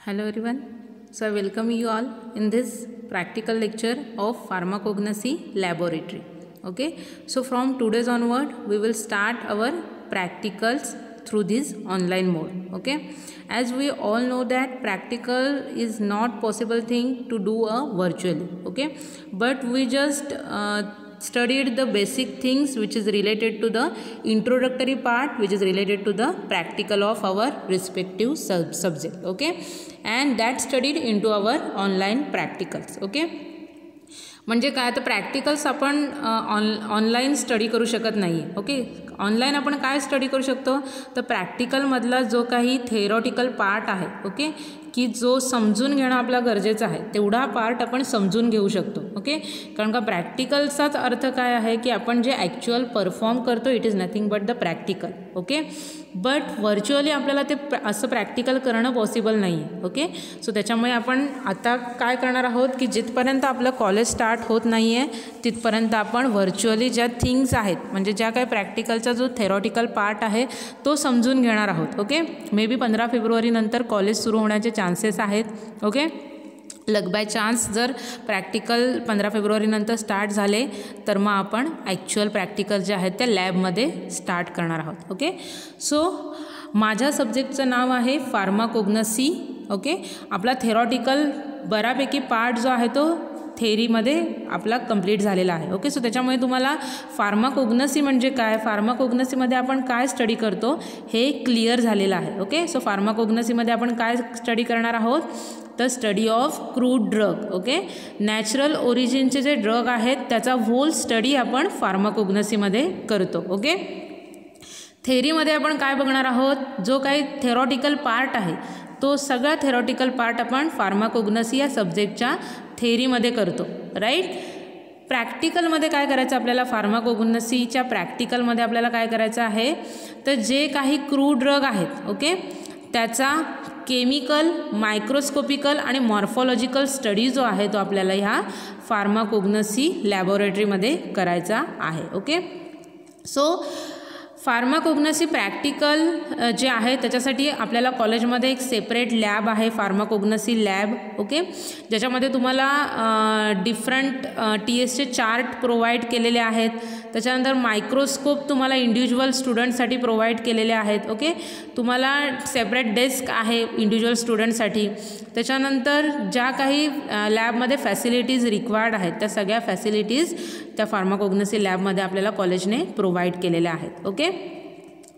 Hello everyone. So I welcome you all in this practical lecture of pharmacognosy laboratory. Okay. So from today's onward we will start our practicals through this online mode. Okay. As we all know that practical is not possible thing to do virtually. Okay. But we just studied the basic things which is related to the introductory part, which is related to the practical of our respective subject. Okay. And that studied into our online practicals. Okay. म्हणजे काय तर practicals आपण online study करू शकत नाही आहे. Okay. Online आपण काय स्टडी करू शकतो तर प्रॅक्टिकलमधला जो काही थेरॉटिकल पार्ट आहे, ओके, की जो समजून घेणं आपलं गरजेचं आहे तेवढा पार्ट आपण समजून घेऊ शकतो. ओके. कारण का प्रॅक्टिकलचाच अर्थ काय आहे की आपण जे ॲक्च्युअल परफॉर्म करतो it is nothing but the practical. Okay. But virtually आपल्याला ते असं प्रॅक्टिकल करणं पॉसिबल नाही आहे. ओके. सो त्याच्यामुळे आपण आता काय करणार आहोत की जिथपर्यंत आपलं कॉलेज स्टार्ट होत नाही आहे तिथपर्यंत आपण व्हर्च्युअली ज्या थिंग्स आहेत म्हणजे ज्या काही प्रॅक्टिकलचा जो थेरॉटिकल पार्ट आहे तो समजून घेणार आहोत. ओके. मे बी 15 फेब्रुवारीनंतर कॉलेज सुरू होण्याचे चान्सेस आहेत. ओके. लक बाय चान्स जर प्रॅक्टिकल 15 फेब्रुवारीनंतर स्टार्ट झाले तर मग आपण ॲक्च्युअल प्रॅक्टिकल जे आहेत त्या लॅबमध्ये स्टार्ट करणार आहोत. ओके. सो माझ्या सब्जेक्टचं नाव आहे फार्माकोग्नसी. ओके. आपला थेरॉटिकल बऱ्यापैकी पार्ट जो आहे तो थेरीमध्ये आपला कंप्लीट झालेला आहे. ओके. सो त्याच्यामुळे तुम्हाला फार्माकोग्नसी म्हणजे काय, फार्माकोग्नसीमध्ये आपण काय स्टडी करतो हे क्लिअर झालेलं आहे. ओके. सो फार्माकोग्नसीमध्ये आपण काय स्टडी करणार आहोत तर study of crude drug. Okay. Natural ओरिजिनचे जे ड्रग आहेत त्याचा होल स्टडी आपण फार्माकोग्नसीमध्ये करतो. ओके. थेरीमध्ये आपण काय बघणार आहोत, जो काही थेरॉटिकल पार्ट आहे तो सगळा थेरॉटिकल पार्ट आपण फार्माकोग्नसी या सब्जेक्टच्या थेरीमध्ये करतो. राईट. प्रॅक्टिकलमध्ये काय करायचं आपल्याला, फार्माकोग्नसीच्या प्रॅक्टिकलमध्ये आपल्याला काय करायचं आहे तर जे काही क्रूड ड्रग आहेत, ओके, त्याचा केमिकल, मायक्रोस्कोपिकल आणि मॉर्फॉलॉजिकल स्टडी जो आहे तो आपल्याला ह्या फार्माकोग्नसी लॅबोरेटरीमध्ये करायचा आहे. ओके. सो फार्माकोग्नसी प्रॅक्टिकल जे आहे त्याच्यासाठी आपल्याला कॉलेजमध्ये एक सेपरेट लॅब आहे, फार्माकोग्नसी लॅब. ओके. ज्याच्यामध्ये तुम्हाला डिफरंट TSचे चार्ट प्रोव्हाइड केलेले आहेत. त्याच्यानंतर मायक्रोस्कोप तुम्हाला इंडिव्हिज्युअल स्टुडंटसाठी प्रोव्हाइड केलेले आहेत. ओके. तुम्हाला सेपरेट डेस्क आहे इंडिव्हिज्युअल स्टुडंटसाठी. त्याच्यानंतर ज्या काही लॅबमध्ये फॅसिलिटीज रिक्वायर्ड आहेत त्या सगळ्या फॅसिलिटीज त्या फार्माकोग्नसी लॅबमध्ये आपल्याला कॉलेजने प्रोव्हाइड केलेल्या आहेत. ओके.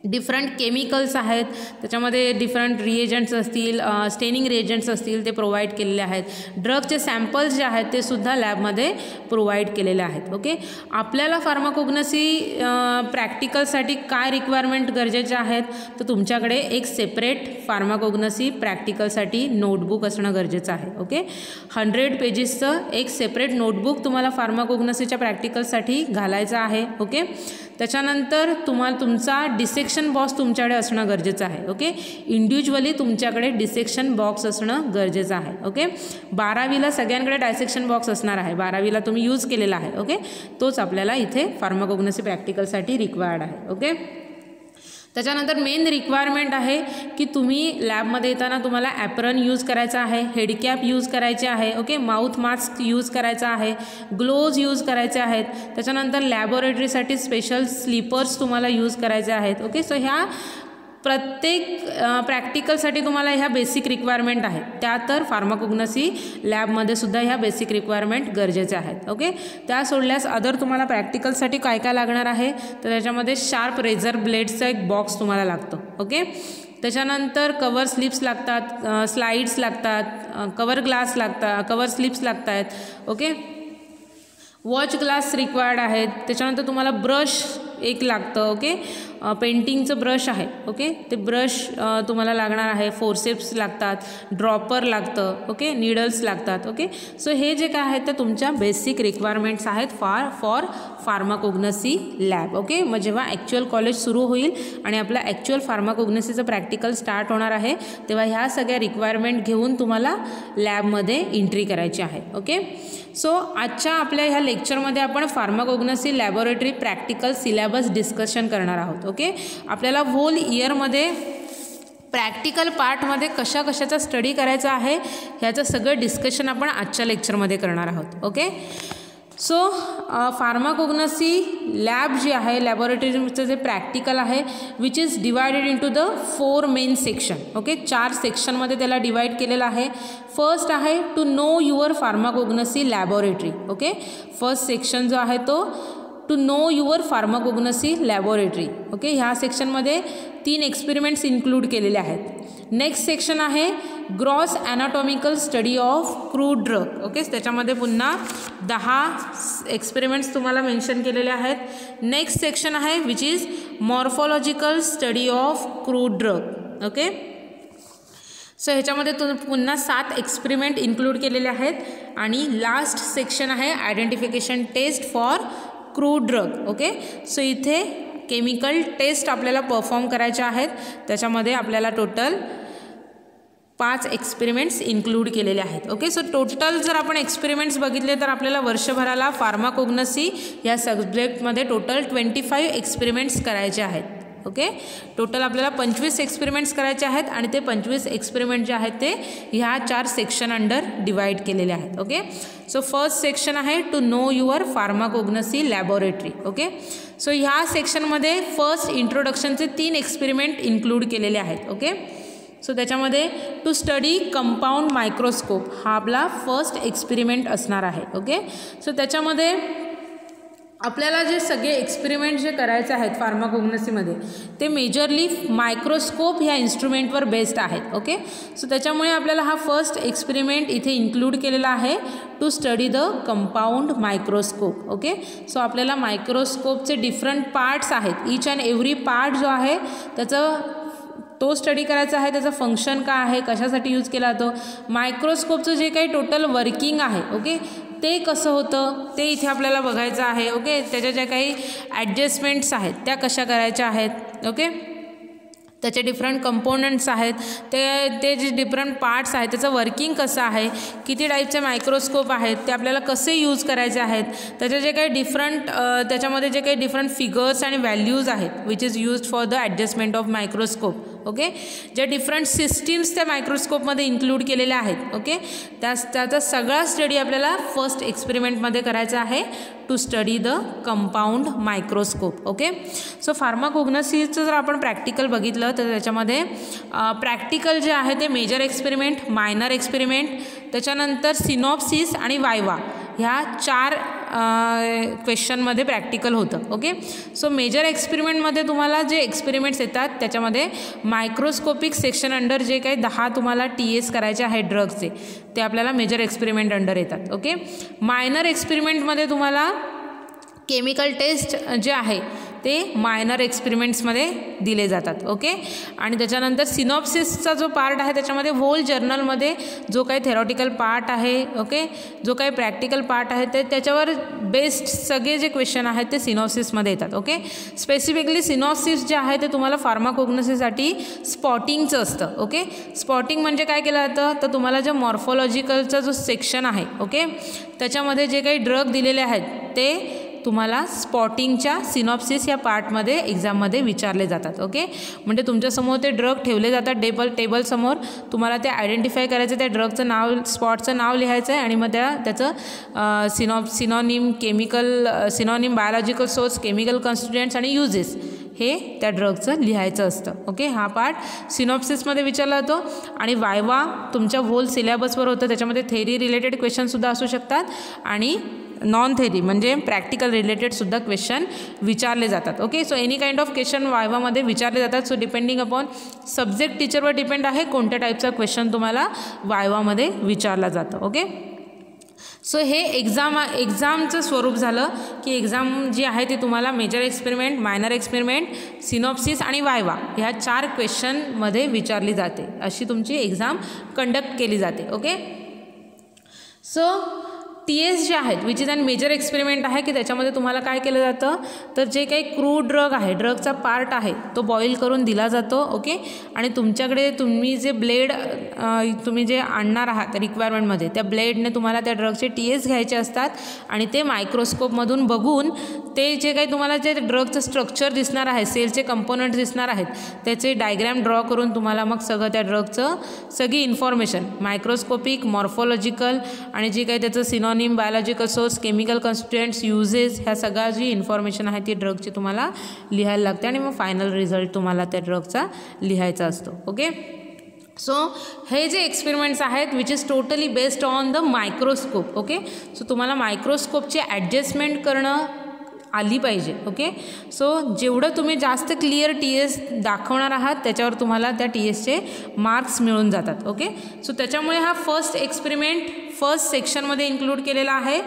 डिफरंट केमिकल्स आहेत, त्याच्यामध्ये डिफरंट रिएजंट्स असतील, स्टेनिंग रिएजंट्स असतील ते प्रोव्हाइड केलेले आहेत. ड्रगचे सॅम्पल्स जे आहेत ते सुद्धा लॅबमध्ये प्रोव्हाइड केलेले आहेत. ओके. आपल्याला फार्माकोग्नसी प्रॅक्टिकलसाठी काय रिक्वायरमेंट गरजेचे आहेत तर तुमच्याकडे एक सेपरेट फार्माकोग्नसी प्रॅक्टिकलसाठी नोटबुक असणं गरजेचं आहे. ओके. 100 पेजेसचं एक सेपरेट नोटबुक तुम्हाला फार्माकोग्नसीच्या प्रॅक्टिकलसाठी घालायचं आहे. ओके. त्याच्यानंतर तुम्हाला तुमचा डिसेक्शन बॉक्स तुमच्याकडे असणं गरजेचं आहे. ओके. इंडिव्हिज्युअली तुमच्याकडे डिसेक्शन बॉक्स असणं गरजेचं आहे. ओके. 12वीला सगळ्यांकडे डायसेक्शन बॉक्स असणार आहे, 12वीला तुम्ही यूज केलेला आहे. ओके. तोच आपल्याला इथे फार्माकोग्नसी प्रॅक्टिकलसाठी रिक्वायर्ड आहे. ओके. त्याच्यानंतर मेन रिक्वायरमेंट आहे की तुम्ही लॅबमध्ये येताना तुम्हाला ॲप्रन यूज करायचा आहे, हेडकॅप यूज करायचे आहे. ओके. माउथ मास्क यूज करायचा आहे, ग्लोव्ज यूज करायचे आहेत. त्याच्यानंतर लॅबोरेटरीसाठी स्पेशल स्लीपर्स तुम्हाला यूज करायचे आहेत. ओके. सो ह्या प्रत्येक प्रॅक्टिकलसाठी तुम्हाला ह्या बेसिक रिक्वायरमेंट आहेत. त्या तर फार्माकोग्नसी लॅबमध्ये सुद्धा ह्या बेसिक रिक्वायरमेंट गरजेच्या आहेत. ओके. त्या सोडल्यास अदर तुम्हाला प्रॅक्टिकलसाठी काय काय लागणार आहे तर त्याच्यामध्ये शार्प रेझर ब्लेडचा एक बॉक्स तुम्हाला लागतो. ओके. त्याच्यानंतर कवर स्लिप्स लागतात, स्लाईड्स लागतात, कवर ग्लास लागतात, कवर स्लिप्स लागत आहेत. ओके. वॉच ग्लास रिक्वायर्ड आहेत. त्याच्यानंतर तुम्हाला ब्रश एक लागतं. ओके. पेंटिंगचं ब्रश आहे. ओके. ते ब्रश तुम्हाला लागणार आहे. फोरसेप्स लागतात, ड्रॉपर लागतं. ओके. नीडल्स लागतात. ओके. सो हे जे काय आहेत ते तुमच्या बेसिक रिक्वायरमेंट्स आहेत फॉर फार्माकोग्नसी लॅब. ओके. मग जेव्हा ॲक्च्युअल कॉलेज सुरू होईल आणि आपलं ॲक्च्युअल फार्माकोग्नसीचं प्रॅक्टिकल स्टार्ट होणार आहे तेव्हा ह्या सगळ्या रिक्वायरमेंट घेऊन तुम्हाला लॅबमध्ये एंट्री करायची आहे. ओके. सो आजच्या आपल्या ह्या लेक्चरमध्ये आपण फार्माकोग्नसी लॅबोरेटरी प्रॅक्टिकल सिलेबस डिस्कशन करणार आहोत. ओके. आपल्याला होल इयरमध्ये प्रॅक्टिकल पार्टमध्ये कशा कशाचा स्टडी करायचा आहे ह्याचं सगळं डिस्कशन आपण आजच्या लेक्चरमध्ये करणार आहोत. ओके, सो फार्माकोग्नसी लॅब जी आहे, लॅबोरेटरीचं जे प्रॅक्टिकल आहे which is divided into the 4 main section. Okay, 4 सेक्शनमध्ये त्याला डिवाइड केलेलं आहे. फर्स्ट आहे to know your pharmacognosy laboratory. Okay, first section जो आहे तो to know your pharmacognosy laboratory. Okay, ह्या सेक्शनमध्ये 3 एक्सपेरिमेंट्स इन्क्लूड केलेले आहेत. नेक्स्ट सेक्शन आहे gross anatomical study of crude drug. Okay, त्याच्यामध्ये पुन्हा 10 एक्सपेरिमेंट्स तुम्हाला मेन्शन केलेले आहेत. नेक्स्ट सेक्शन आहे which is morphological study of crude drug. Okay, so ह्याच्यामध्ये पुन्हा 7 एक्सपेरिमेंट इन्क्लूड केलेले आहेत. आणि लास्ट सेक्शन आहे identification test for crude drug. Okay, so इथे केमिकल टेस्ट आपल्याला परफॉर्म करायच्या आहेत. त्याच्यामध्ये आपल्याला टोटल 5 एक्सपेरिमेंट्स इन्क्लूड केलेले आहेत. ओके, सो टोटल जर आपण एक्सपेरिमेंट्स बघितले तर आपल्याला वर्षभराला फार्माकोग्नसी या सब्जेक्टमध्ये टोटल 25 एक्सपेरिमेंट्स करायचे आहेत. ओके, टोटल आपल्याला 25 एक्सपेरिमेंट्स करायचे आहेत आणि ते 25 एक्सपेरिमेंट जे आहेत ते ह्या 4 सेक्शन अंडर डिवाइड केलेले आहेत. ओके, सो फर्स्ट सेक्शन आहे to know your pharmacognosy laboratory. Okay, so ह्या सेक्शनमध्ये फर्स्ट इंट्रोडक्शनचे 3 एक्सपेरिमेंट इन्क्लूड केलेले आहेत. ओके, सो त्याच्यामध्ये टू स्टडी कंपाऊंड मायक्रोस्कोप हा आपला फर्स्ट एक्सपेरिमेंट असणार आहे. ओके, सो त्याच्यामध्ये आपल्याला जे सगळे एक्सपेरिमेंट जे करायचे आहेत फार्माकोग्नसीमध्ये ते मेजरली मायक्रोस्कोप ह्या इन्स्ट्रुमेंटवर बेस्ड आहेत. ओके, सो त्याच्यामुळे आपल्याला हा फर्स्ट एक्सपेरिमेंट इथे इन्क्लूड केलेला आहे to study the compound microscope. Okay, so आपल्याला मायक्रोस्कोपचे डिफरंट पार्ट्स आहेत. ईच अँड एव्हरी पार्ट जो आहे त्याचं तो स्टडी करायचा आहे, त्याचं फंक्शन काय आहे, कशासाठी यूज केला जातो, मायक्रोस्कोपचं जे काही टोटल वर्किंग आहे ओके ते कसं होतं ते इथे आपल्याला बघायचं आहे. ओके, त्याच्या ज्या काही ॲडजस्टमेंट्स आहेत त्या कशा करायच्या आहेत. ओके, त्याचे डिफरंट कंपोनंट्स आहेत, ते जे डिफरंट पार्ट्स आहेत त्याचं वर्किंग कसं आहे, किती टाईपचे मायक्रोस्कोप आहेत, ते आपल्याला कसे यूज करायचे आहेत, त्याचे जे काही डिफरंट त्याच्यामध्ये जे काही डिफरंट फिगर्स आणि व्हॅल्यूज आहेत which is used for the adjustment of microscope. Okay, ज्या डिफरंट सिस्टीम्स त्या मायक्रोस्कोपमध्ये इन्क्लूड केलेल्या आहेत. ओके, त्याचा सगळा स्टडी आपल्याला फर्स्ट एक्सपेरिमेंटमध्ये करायचा आहे to study the compound microscope. Okay, so फार्माकोग्नसीचं जर आपण प्रॅक्टिकल बघितलं तर त्याच्यामध्ये प्रॅक्टिकल जे आहे ते मेजर एक्सपेरिमेंट, मायनर एक्सपेरिमेंट, त्याच्यानंतर सिनॉप्सिस आणि वायवा ह्या 4 क्वेश्चनमध्ये प्रॅक्टिकल होतं. ओके, सो मेजर एक्सपेरिमेंटमध्ये तुम्हाला जे एक्सपेरिमेंट्स येतात त्याच्यामध्ये मायक्रोस्कोपिक सेक्शन अंडर जे काही 10 तुम्हाला TS करायचे आहेत ड्रग्सचे ते आपल्याला मेजर एक्सपेरिमेंट अंडर येतात. ओके, मायनर एक्सपेरिमेंटमध्ये तुम्हाला केमिकल टेस्ट जे आहे ते मायनर एक्सपेरिमेंट्समध्ये दिले जातात. ओके, आणि त्याच्यानंतर सिनॉप्सिसचा जो पार्ट आहे त्याच्यामध्ये होल जर्नलमध्ये जो काही थेरॉटिकल पार्ट आहे ओके जो काही प्रॅक्टिकल पार्ट आहे ते त्याच्यावर बेस्ड सगळे जे क्वेश्चन आहेत ते सिनॉप्सिसमध्ये येतात. ओके, स्पेसिफिकली सिनॉप्सिस जे आहे ते तुम्हाला फार्माकोग्नसीसाठी स्पॉटिंगचं असतं. ओके, स्पॉटिंग म्हणजे काय केलं जातं तर तुम्हाला जे मॉर्फॉलॉजिकलचा जो सेक्शन आहे ओके त्याच्यामध्ये जे काही ड्रग दिलेले आहेत ते तुम्हाला स्पॉटिंगच्या सिनॉप्सिस या पार्टमध्ये एक्झाममध्ये विचारले जातात. ओके, म्हणजे तुमच्यासमोर ते ड्रग ठेवले जातात टेबलसमोर, तुम्हाला ते आयडेंटिफाय करायचं, त्या ड्रगचं नाव स्पॉटचं नाव लिहायचं आहे आणि मग त्याचं synonym chemical synonym biological source chemical constituents आणि युजेस हे त्या ड्रगचं लिहायचं असतं. ओके, हा पार्ट सिनॉप्सिसमध्ये विचारला जातो. आणि वायवा तुमच्या होल सिलेबसवर होतं, त्याच्यामध्ये थेरी रिलेटेड क्वेश्चनसुद्धा असू शकतात आणि नॉन थेरी म्हणजे प्रॅक्टिकल रिलेटेडसुद्धा क्वेश्चन विचारले जातात. Okay, so any kind of question वायवामध्ये विचारले जातात. सो डिपेंडिंग अपॉन सब्जेक्ट टीचरवर डिपेंड आहे कोणत्या टाईपचा क्वेश्चन तुम्हाला वायवामध्ये विचारला जातं. ओके, सो हे एक्झामचं स्वरूप झालं की एक्झाम जी आहे ती तुम्हाला major experiment, minor experiment, synopsis आणि वायवा ह्या 4 क्वेश्चनमध्ये विचारली जाते, अशी तुमची एक्झाम कंडक्ट केली जाते. ओके, सो TS जे आहेत which is and major experiment आहे की त्याच्यामध्ये तुम्हाला काय केलं जातं तर जे काही क्रूड ड्रग आहे ड्रगचा पार्ट आहे तो बॉईल करून दिला जातो. ओके, आणि तुमच्याकडे तुम्ही जे ब्लेड तुम्ही जे आणणार आहात रिक्वायरमेंटमध्ये त्या ब्लेडने तुम्हाला त्या ड्रगचे TS घ्यायचे असतात आणि ते मायक्रोस्कोपमधून बघून ते जे काही तुम्हाला जे ड्रगचं स्ट्रक्चर दिसणार आहे, सेलचे कंपोनंट्स दिसणार आहेत, त्याचे डायग्रॅम ड्रॉ करून तुम्हाला मग सगळं त्या ड्रगचं सगळी इन्फॉर्मेशन मायक्रोस्कोपिक, मॉर्फोलॉजिकल आणि जे काही त्याचं synonym, biological source, chemical constituents, uses, ह्या सगळ्या जी इन्फॉर्मेशन आहे ती ड्रगची तुम्हाला लिहायला लागते आणि मग फायनल रिझल्ट तुम्हाला त्या ड्रगचा लिहायचा असतो. ओके. सो हे जे एक्सपेरिमेंट्स आहेत which is totally based on the microscope. Okay. So तुम्हाला मायक्रोस्कोपची ॲडजस्टमेंट करणं आली पाहिजे. ओके. सो जेवढं तुम्ही जास्त क्लिअर TS दाखवणार आहात त्याच्यावर तुम्हाला त्या TSचे मार्क्स मिळून जातात. ओके. सो त्याच्यामुळे हा फर्स्ट एक्सपेरिमेंट फर्स्ट सेक्शनमध्ये इन्क्लूड केलेला आहे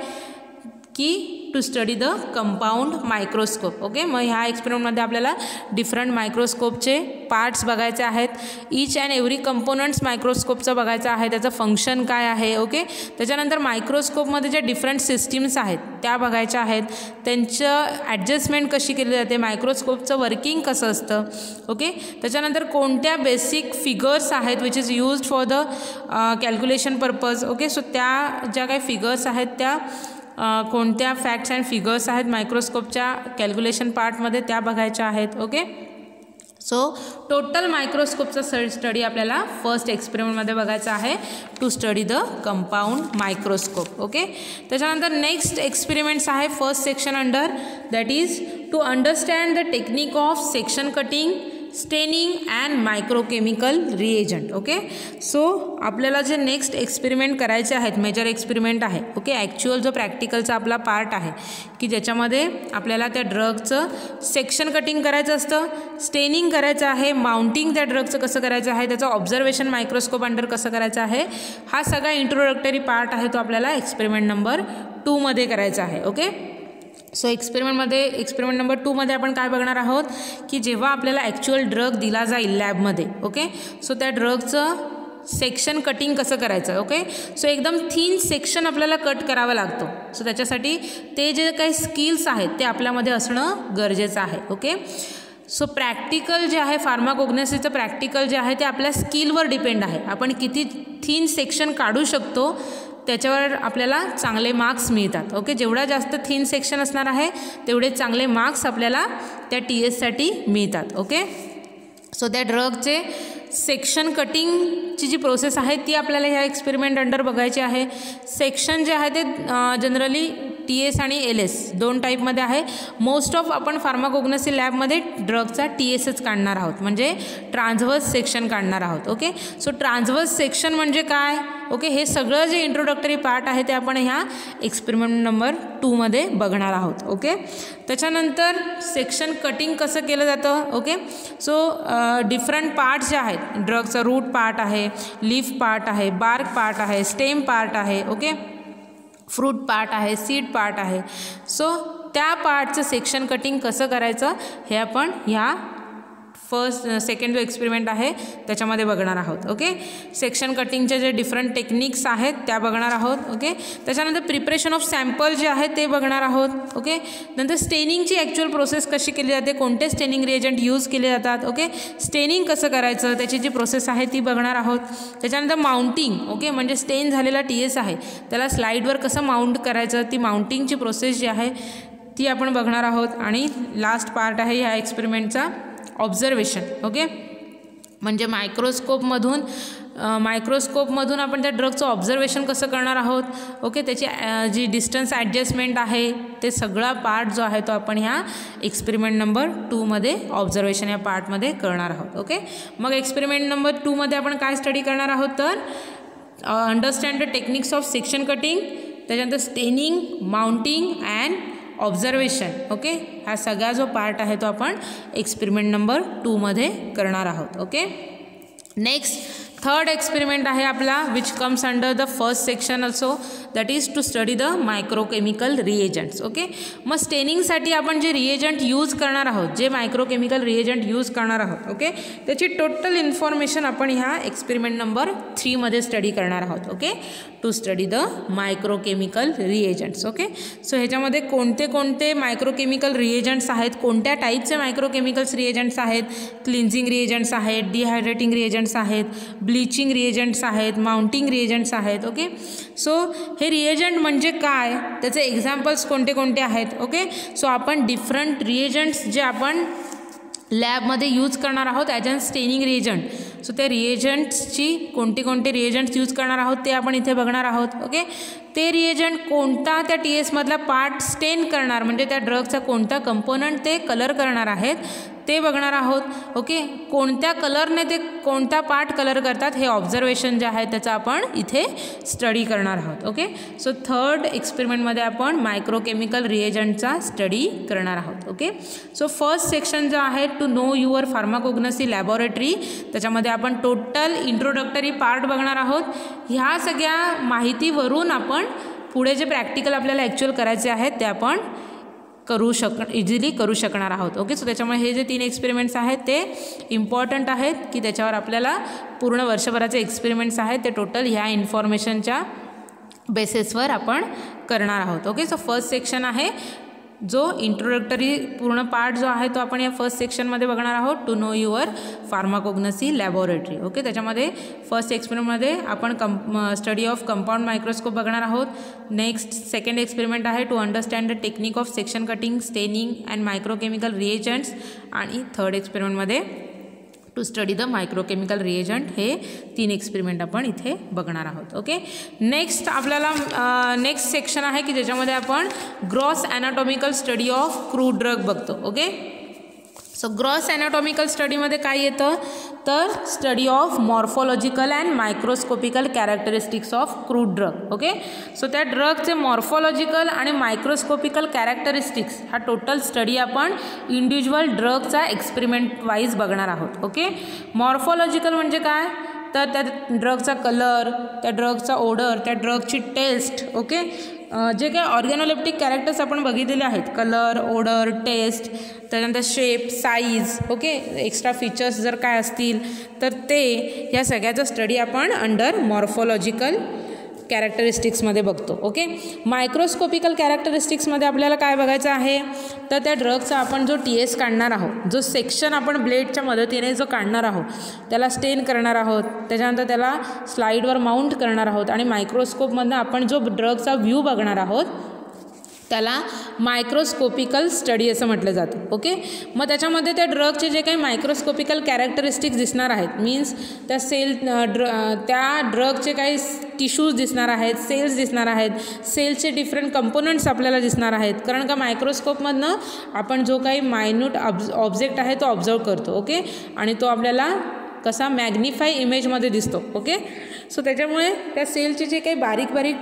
की to study the compound microscope. Okay. मग ह्या एक्सपेरिमेंटमध्ये आपल्याला डिफरंट मायक्रोस्कोपचे पार्ट्स बघायचे आहेत. ईच अँड एव्हरी कंपोनंट्स मायक्रोस्कोपचं बघायचं आहे, त्याचं फंक्शन काय आहे. ओके. त्याच्यानंतर मायक्रोस्कोपमध्ये ज्या डिफरंट सिस्टीम्स आहेत त्या बघायच्या आहेत, त्यांचं ॲडजस्टमेंट कशी केली जाते, मायक्रोस्कोपचं वर्किंग कसं असतं. ओके. त्याच्यानंतर कोणत्या बेसिक फिगर्स आहेत which is used for the calculation purpose. Okay. So त्या ज्या काही फिगर्स आहेत त्या कोणत्या फॅक्ट्स अँड फिगर्स आहेत मायक्रोस्कोपच्या कॅल्क्युलेशन पार्टमध्ये त्या बघायच्या आहेत. ओके. सो टोटल मायक्रोस्कोपचा स्टडी आपल्याला फर्स्ट एक्सपेरिमेंटमध्ये बघायचा आहे to study the compound microscope. Okay. त्याच्यानंतर नेक्स्ट एक्सपेरिमेंट्स आहे first section under, that is to understand the technique of section cutting, staining and microchemical reagent. Okay. So आपल्याला जे next experiment करायचे आहेत, मेजर एक्सपेरिमेंट आहे. ओके. ॲक्च्युअल जो प्रॅक्टिकलचा आपला पार्ट आहे की ज्याच्यामध्ये आपल्याला त्या ड्रगचं सेक्शन कटिंग करायचं असतं, स्टेनिंग करायचं आहे, माउंटिंग त्या ड्रगचं कसं करायचं आहे, त्याचं ऑब्झर्वेशन मायक्रोस्कोप अंडर कसं करायचं आहे, हा सगळा इंट्रोडक्टरी पार्ट आहे तो आपल्याला एक्सपेरिमेंट नंबर 2 मध्ये करायचा आहे. ओके. सो एक्सपेरिमेंट नंबर 2 मध्ये आपण काय बघणार आहोत की जेव्हा आपल्याला ॲक्च्युअल ड्रग दिला जाईल लॅबमध्ये. ओके. सो त्या ड्रगचं सेक्शन कटिंग कसं करायचं. ओके. सो एकदम थिन सेक्शन आपल्याला कट करावं लागतं. सो त्याच्यासाठी ते जे काही स्किल्स आहेत ते आपल्यामध्ये असणं गरजेचं आहे. ओके. सो प्रॅक्टिकल जे आहे फार्माकोग्नोसीचं प्रॅक्टिकल जे आहे ते आपल्या स्किलवर डिपेंड आहे. आपण किती थिन सेक्शन काढू शकतो त्याच्यावर आपल्याला चांगले मार्क्स मिळतात. ओके. जेवढा जास्त थिन सेक्शन असणार आहे तेवढे चांगले मार्क्स आपल्याला त्या TSसाठी मिळतात. ओके. सो त्या ड्रगचे सेक्शन कटिंगची जी प्रोसेस आहे ती आपल्याला ह्या एक्सपेरिमेंट अंडर बघायची आहे. सेक्शन जे आहे ते जनरली TS आणि LS दोन टाईपमध्ये आहे. मोस्ट ऑफ आपण फार्माकोग्नोसी लॅबमध्ये ड्रगचा TSच काढणार आहोत, म्हणजे ट्रान्सव्हर्स सेक्शन काढणार आहोत. ओके. सो ट्रान्सव्हर्स सेक्शन म्हणजे काय. ओके. हे सगळं जे इंट्रोडक्टरी पार्ट आहे ते आपण ह्या एक्सपेरिमेंट नंबर 2 मध्ये बघणार आहोत. ओके. त्याच्यानंतर सेक्शन कटिंग कसं केलं जातं. ओके. सो डिफरंट पार्ट्स जे आहेत, ड्रगचा रूट पार्ट आहे, लीफ पार्ट आहे, बार्क पार्ट आहे, स्टेम पार्ट आहे. ओके. फ्रूट पार्ट आहे, सीड पार्ट आहे. सो त्या पार्टचं सेक्शन कटिंग कसं करायचं हे आपण ह्या सेकंड जो एक्सपेरिमेंट आहे त्याच्यामध्ये बघणार आहोत. ओके. सेक्शन कटिंगचे जे डिफरंट टेक्निक्स आहेत त्या बघणार आहोत. ओके. त्याच्यानंतर प्रिपरेशन ऑफ सॅम्पल जे आहे ते बघणार आहोत. ओके. नंतर स्टेनिंगची ॲक्च्युअल प्रोसेस कशी केली जाते, कोणते स्टेनिंग रिएजंट यूज केले जातात. ओके. स्टेनिंग कसं करायचं त्याची जी प्रोसेस आहे ती बघणार आहोत. त्याच्यानंतर माउंटिंग. ओके. म्हणजे स्टेन झालेला TS आहे त्याला स्लाईडवर कसं माउंट करायचं, ती माउंटिंगची प्रोसेस जी आहे ती आपण बघणार आहोत. आणि लास्ट पार्ट आहे ह्या एक्सपेरिमेंटचा ऑब्झर्वेशन. ओके. म्हणजे मायक्रोस्कोपमधून आपण त्या ड्रगचं ऑब्झर्वेशन कसं करणार आहोत. ओके. त्याची जी डिस्टन्स ॲडजस्टमेंट आहे ते सगळा पार्ट जो आहे तो आपण ह्या एक्सपेरिमेंट नंबर 2 मध्ये ऑब्झर्वेशन या पार्टमध्ये करणार आहोत. ओके. मग एक्सपेरिमेंट नंबर 2 मध्ये आपण काय स्टडी करणार आहोत तर understand the techniques of section cutting, त्याच्यानंतर staining, mounting and observation. Okay. हा सगळा जो पार्ट आहे तो आपण एक्सपेरिमेंट नंबर 2 मध्ये करणार आहोत. ओके. नेक्स्ट थर्ड एक्सपेरिमेंट आहे आपला which comes under the first section also, that is to study the microchemical reagents. Okay. मग स्टेनिंगसाठी आपण जे रिएजंट यूज करणार आहोत, जे मायक्रोकेमिकल रिएजंट यूज करणार आहोत, ओके, त्याची टोटल इन्फॉर्मेशन आपण ह्या एक्सपेरिमेंट नंबर 3 मध्ये स्टडी करणार आहोत. Okay. To study the microchemical reagents. Okay. So ह्याच्यामध्ये कोणते कोणते मायक्रोकेमिकल रिएजंट्स आहेत, कोणत्या टाईपचे मायक्रोकेमिकल्स रिएजंट्स आहेत, क्लिन्झिंग रिएजंट्स आहेत, डिहायड्रेटिंग रिएजंट्स आहेत, ब्लिचिंग रिएजंट्स आहेत, माउंटिंग रिएजंट्स आहेत. ओके. सो हे हे रिएजंट म्हणजे काय, त्याचे एक्झाम्पल्स कोणते कोणते आहेत. ओके, सो आपण डिफरंट रिएजंट्स जे आपण लॅबमध्ये यूज करणार आहोत as an staining reagent. So त्या रिएजंट्सची कोणते कोणते रिएजंट्स यूज करणार आहोत ते आपण इथे बघणार आहोत. ओके, ते रिएजंट कोणता त्या टी एसमधला पार्ट स्टेन करणार, म्हणजे त्या ड्रगचा कोणता कंपोनंट ते कलर करणार आहेत ते बघणार आहोत. ओके, कोणत्या कलरने ते कोणता पार्ट कलर करतात हे ऑब्झर्वेशन जे आहे त्याचा आपण इथे स्टडी करणार आहोत. ओके, सो थर्ड एक्सपेरिमेंटमध्ये आपण मायक्रोकेमिकल रिएजंटचा स्टडी करणार आहोत. ओके, सो फर्स्ट सेक्शन जो आहे to know your pharmacognosy laboratory, त्याच्यामध्ये आपण टोटल इंट्रोडक्टरी पार्ट बघणार आहोत. ह्या सगळ्या माहितीवरून आपण पुढे जे प्रॅक्टिकल आपल्याला ॲक्च्युअल करायचे आहेत ते आपण इझिली करू शकणार आहोत. ओके, सो त्याच्यामुळे हे जे 3 एक्सपेरिमेंट्स आहेत ते इम्पॉर्टंट आहेत की त्याच्यावर आपल्याला पूर्ण वर्षभराचे एक्सपेरिमेंट्स आहेत ते टोटल ह्या इन्फॉर्मेशनच्या बेसिसवर आपण करणार आहोत. ओके, सो फर्स्ट सेक्शन आहे जो इंट्रोडक्टरी पूर्ण पार्ट जो आहे तो आपण या फर्स्ट सेक्शनमध्ये बघणार आहोत, to know your pharmacognosy laboratory. Okay, त्याच्यामध्ये फर्स्ट एक्सपेरिमेंटमध्ये आपण स्टडी ऑफ कंपाऊंड मायक्रोस्कोप बघणार आहोत. नेक्स्ट सेकंड एक्सपेरिमेंट आहे to understand the technique of section cutting, staining and microchemical reagents. आणि थर्ड एक्सपेरिमेंटमध्ये to study the microchemical reagent. हे 3 experiment आपण इथे बघणार आहोत. ओके, नेक्स्ट आपल्याला नेक्स्ट सेक्शन आहे की ज्याच्यामध्ये आपण gross anatomical study of crude drug बघतो. ओके, सो ग्रॉस ॲनाटॉमिकल स्टडीमध्ये काय येतं तर study of morphological and microscopical characteristics of crude drug. Okay, so त्या ड्रगचे मॉर्फॉलॉजिकल आणि मायक्रोस्कोपिकल कॅरेक्टरिस्टिक्स हा टोटल स्टडी आपण इंडिव्हिज्युअल ड्रगचा एक्सपेरिमेंट वाईज बघणार आहोत. ओके, मॉर्फॉलॉजिकल म्हणजे काय तर त्या ड्रगचा कलर, त्या ड्रगचा ओडर, त्या ड्रगची टेस्ट. ओके, जे काही ऑर्गॅनोलेप्टिक कॅरेक्टर्स आपण बघितलेले आहेत, कलर, ओडर, टेस्ट, त्याच्यानंतर shape, size. Okay, extra features जर काय असतील तर ते या सगळ्याचा स्टडी आपण अंडर मॉर्फॉलॉजिकल कॅरेक्टरिस्टिक्समध्ये बघतो. ओके, मायक्रोस्कोपिकल कॅरेक्टरिस्टिक्समध्ये आपल्याला काय बघायचं आहे तर त्या ड्रगचा आपण जो TS काढणार आहोत, जो सेक्शन आपण ब्लेडच्या मदतीने जो काढणार आहोत त्याला स्टेन करणार आहोत, त्याच्यानंतर त्याला स्लाईडवर माउंट करणार आहोत आणि मायक्रोस्कोपमधनं आपण जो ड्रगचा व्ह्यू बघणार आहोत त्याला मायक्रोस्कोपिकल स्टडी असं म्हटलं जातं. ओके, मग त्याच्यामध्ये त्या ड्रगचे जे काही मायक्रोस्कोपिकल कॅरेक्टरिस्टिक्स दिसणार आहेत, मीन्स त्या त्या ड्रगचे काही टिश्यूज दिसणार आहेत, सेल्स दिसणार आहेत, सेल्सचे डिफरंट कंपोनंट्स आपल्याला दिसणार आहेत. कारण का मायक्रोस्कोपमधनं आपण जो काही मायन्यूट ऑब्जेक्ट आहे तो ऑब्झर्व करतो. ओके, आणि तो आपल्याला कसा मॅग्निफाय इमेजमध्ये दिसतो. ओके, सो त्याच्यामुळे त्या सेलचे जे काही बारीक बारीक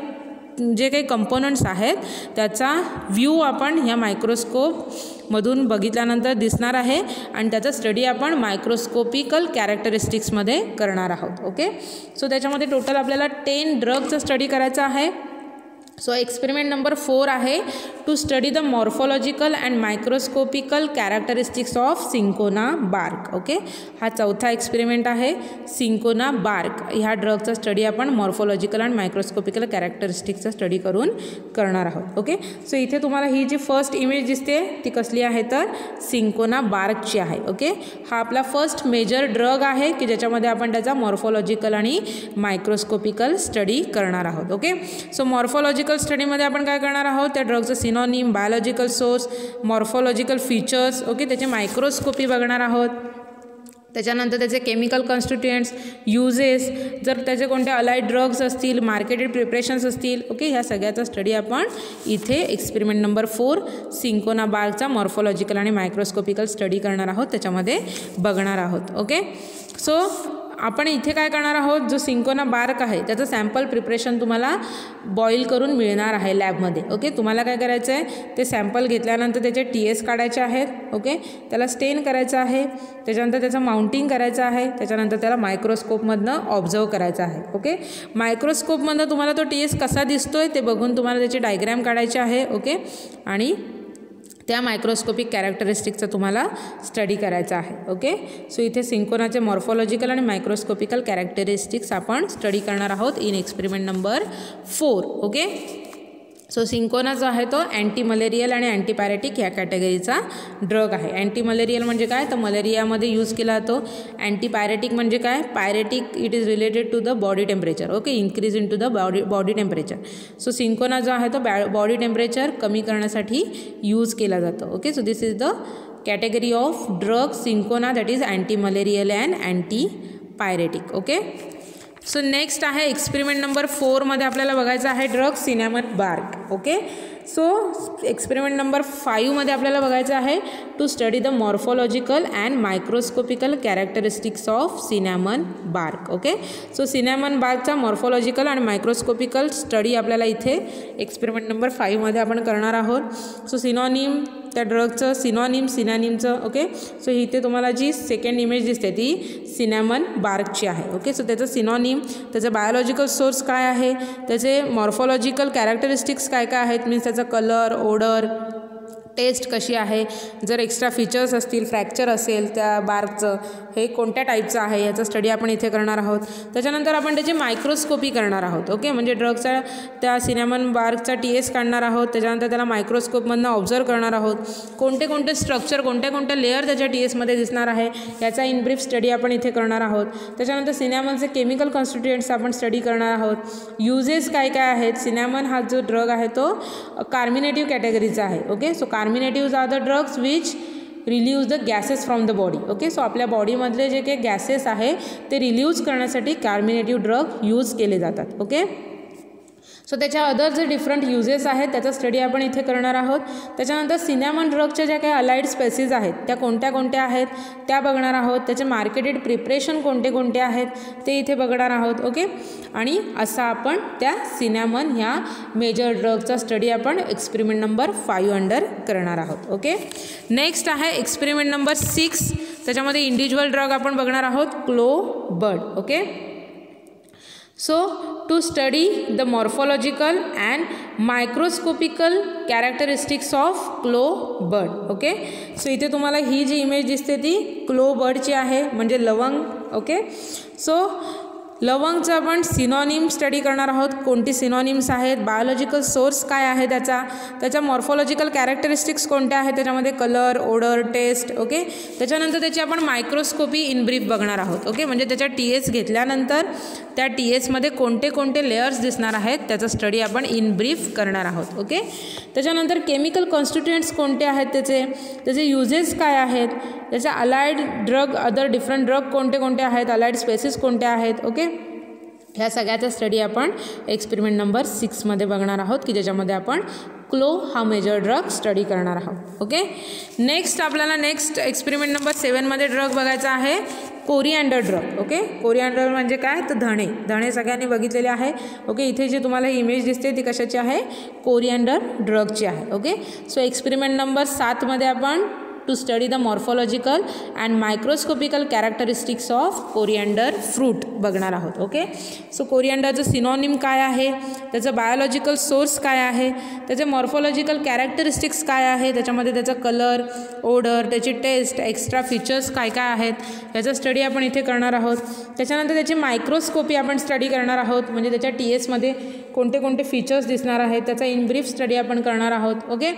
जे काही कंपोनंट्स आहेत त्याचा व्ह्यू आपण ह्या मायक्रोस्कोपमधून बघितल्यानंतर दिसणार आहे आणि त्याचा स्टडी आपण मायक्रोस्कोपिकल कॅरेक्टरिस्टिक्समध्ये करणार आहोत. ओके, सो त्याच्यामध्ये टोटल आपल्याला 10 ड्रगचा स्टडी करायचा आहे. सो एक्सपेरिमेंट नंबर 4 आहे to study the morphological and microscopical characteristics of cinchona bark. Okay, हा चौथा एक्सपेरिमेंट आहे. सिंकोना बार्क ह्या ड्रगचा स्टडी आपण मॉर्फॉलॉजिकल अँड मायक्रोस्कोपिकल कॅरेक्टरिस्टिक्सचा स्टडी करून करणार आहोत. ओके, सो इथे तुम्हाला ही जी फर्स्ट इमेज दिसते ती कसली आहे तर सिंकोना बार्कची आहे. ओके, हा आपला फर्स्ट मेजर ड्रग आहे की ज्याच्यामध्ये आपण त्याचा मॉर्फॉलॉजिकल आणि मायक्रोस्कोपिकल स्टडी करणार आहोत. ओके, सो मॉर्फॉलॉजिकल स्टडीमध्ये आपण काय करणार आहोत त्या ड्रगचं synonym, biological source, morphological features. Okay, त्याचे मायक्रोस्कोपी बघणार आहोत. त्याच्यानंतर त्याचे केमिकल कॉन्स्टिट्युएंट्स, युजेस, जर त्याचे कोणते अलाइड ड्रग्स असतील, मार्केटेड प्रिपरेशन्स असतील. ओके, ह्या सगळ्याचा स्टडी आपण इथे एक्सपेरिमेंट नंबर 4 सिंकोना बार्कचा मॉर्फॉलॉजिकल आणि मायक्रोस्कोपिकल स्टडी करणार आहोत, त्याच्यामध्ये बघणार आहोत. ओके, सो आपण इथे काय करणार आहोत, जो सिंकोना बार्क आहे त्याचं सॅम्पल प्रिपरेशन तुम्हाला बॉईल करून मिळणार आहे लॅबमध्ये. ओके, तुम्हाला काय करायचं आहे ते सॅम्पल घेतल्यानंतर त्याचे TS काढायचे आहेत. ओके, त्याला स्टेन करायचं आहे, त्याच्यानंतर त्याचं माउंटिंग करायचं आहे, त्याच्यानंतर त्याला मायक्रोस्कोपमधनं ऑब्झर्व करायचं आहे. ओके, मायक्रोस्कोपमधनं तुम्हाला तो TS कसा दिसतोय ते बघून तुम्हाला त्याची डायग्रॅम काढायची आहे. ओके, आणि त्या मायक्रोस्कोपिक कॅरेक्टरिस्टिक्सचा तुम्हाला स्टडी करायचा आहे. ओके, सो इथे सिंकोनाचे मॉर्फॉलॉजिकल आणि मायक्रोस्कोपिकल कॅरेक्टरिस्टिक्स आपण स्टडी करणार आहोत in experiment number 4. Okay, so cinchona जो आहे तो अँटी मलेरियल आणि अँटीपायरेटिक या कॅटेगरीचा ड्रग आहे. अँटी मलेरियल म्हणजे काय, तर मलेरियामध्ये यूज केला जातो. अँटीपायरेटिक म्हणजे काय, pyretic it is related to the body temperature. Okay, increase in to the body temperature. So cinchona जो आहे तो बॉडी टेम्परेचर कमी करण्यासाठी यूज केला जातो. Okay, so this is the category of drug cinchona, that is anti malarial and antipyretic. Okay, so next आहे experiment number 4 मध्ये आपल्याला बघायचं आहे drug cinnamon bark. Okay, so experiment number 5 मध्ये आपल्याला बघायचं आहे to study the morphological and microscopical characteristics of cinnamon bark. Okay, so cinnamon बार्कचा मॉर्फोलॉजिकल आणि मायक्रोस्कोपिकल स्टडी आपल्याला इथे एक्सपेरिमेंट नंबर 5 मध्ये आपण करणार आहोत. सो सिनॉनिम, त्या ड्रगचं सिनॅनिमचं. ओके, सो इथे तुम्हाला जी सेकंड इमेज दिसते ती सिनॅमन बार्कची आहे. ओके, सो त्याचं सिनॉनिम, त्याचं बायोलॉजिकल सोर्स काय आहे, त्याचे मॉर्फोलॉजिकल कॅरेक्टरिस्टिक्स काय काय आहेत, मीन्स त्याचा कलर, ओडर, टेस्ट कशी आहे, जर एक्स्ट्रा फीचर्स असतील, फ्रॅक्चर असेल त्या बार्कचं, हे कोणत्या टाईपचं आहे याचा स्टडी आपण इथे करणार आहोत. त्याच्यानंतर आपण त्याची मायक्रोस्कोपी करणार आहोत. ओके, म्हणजे ड्रगचा त्या सिनॅमन बार्कचा TS काढणार आहोत. त्याच्यानंतर त्याला मायक्रोस्कोपमधनं ऑब्झर्व करणार आहोत. कोणते कोणते स्ट्रक्चर, कोणत्या लेअर त्याच्या TSमध्ये दिसणार आहे याचा इन ब्रीफ स्टडी आपण इथे करणार आहोत. त्याच्यानंतर सिनॅमनचे केमिकल कॉन्स्टिट्युएंट्स आपण स्टडी करणार आहोत. युजेस काय काय आहेत. सिनॅमन हा जो ड्रग आहे तो कार्मिनेटिव्ह कॅटेगरीचा आहे. Okay, so carminatives are the drugs which relieves the gases from the body. Okay, so आपल्या बॉडीमधले जे काही गॅसेस आहे ते रिलीव्ज करण्यासाठी कार्मिनेटिव्ह ड्रग यूज केले जातात. ओके, सो त्याच्या अदर जे डिफरंट युजेस आहेत त्याचा स्टडी आपण इथे करणार आहोत. त्याच्यानंतर सिनॅमन ड्रगच्या ज्या काही अलाइड स्पेसीज आहेत त्या कोणत्या आहेत त्या बघणार आहोत. त्याचे मार्केटेड प्रिपरेशन कोणते आहेत ते इथे बघणार आहोत. ओके, आणि असा आपण त्या सिनॅमन ह्या मेजर ड्रगचा स्टडी आपण एक्सपेरिमेंट नंबर 5 अंडर करणार आहोत. ओके, नेक्स्ट आहे एक्सपेरिमेंट नंबर 6. त्याच्यामध्ये इंडिव्हिज्युअल ड्रग आपण बघणार आहोत, clove bud. Okay, so to study the morphological and microscopical characteristics of clove bud. Okay, so इथे तुम्हाला ही जी इमेज दिसते ती क्लो बडची आहे, म्हणजे लवंग. ओके, सो लवंगचं आपण सिनॉनिम स्टडी करणार आहोत. कोणती सिनॉनिम्स आहेत, बायोलॉजिकल सोर्स काय आहे त्याच्या मॉर्फोलॉजिकल कॅरेक्टरिस्टिक्स कोणत्या आहेत, त्याच्यामध्ये कलर, ओडर, टेस्ट. ओके, त्याच्यानंतर त्याची आपण मायक्रोस्कोपी इन ब्रीफ बघणार आहोत. ओके, म्हणजे त्याच्या TS घेतल्यानंतर त्या TSमध्ये कोणते लेयर्स दिसणार आहेत त्याचा स्टडी आपण इन ब्रीफ करणार आहोत. ओके, त्याच्यानंतर केमिकल कॉन्स्टिट्युएंट्स कोणते आहेत, त्याचे युजेस काय आहेत, त्याच्या allied drug, other different drug कोणते आहेत, अलाइड स्पेसिस कोणत्या आहेत. ओके, ह्या सगळ्याचा स्टडी आपण एक्सपेरिमेंट नंबर 6 मध्ये बघणार आहोत, की ज्याच्यामध्ये आपण क्लो हा मेजर ड्रग स्टडी करणार आहोत. ओके, नेक्स्ट आपल्याला एक्सपेरिमेंट नंबर 7 मध्ये ड्रग बघायचा आहे, कोरिअँडर ड्रग. ओके, कोरिअँडर म्हणजे काय, तर धणे सगळ्यांनी बघितलेले आहे. ओके, इथे जे तुम्हाला इमेज दिसते ती कशाची आहे, कोरिअँडर ड्रगची आहे. ओके, सो एक्सपेरिमेंट नंबर 7 मध्ये आपण to study the morphological and microscopical characteristics of coriander fruit बघणार आहोत. ओके, सो कोरिअँडरचं सिनॉनिम काय आहे, त्याचं बायोलॉजिकल सोर्स काय आहे, त्याचे मॉर्फोलॉजिकल कॅरेक्टरिस्टिक्स काय आहे, त्याच्यामध्ये त्याचा कलर, ओडर, त्याची टेस्ट, एक्स्ट्रा फीचर्स काय आहेत याचा स्टडी आपण इथे करणार आहोत. त्याच्यानंतर त्याची मायक्रोस्कोपी आपण स्टडी करणार आहोत, म्हणजे त्याच्या TSमध्ये कोणते फीचर्स दिसणार आहेत त्याचा इन ब्रीफ स्टडी आपण करणार आहोत. ओके,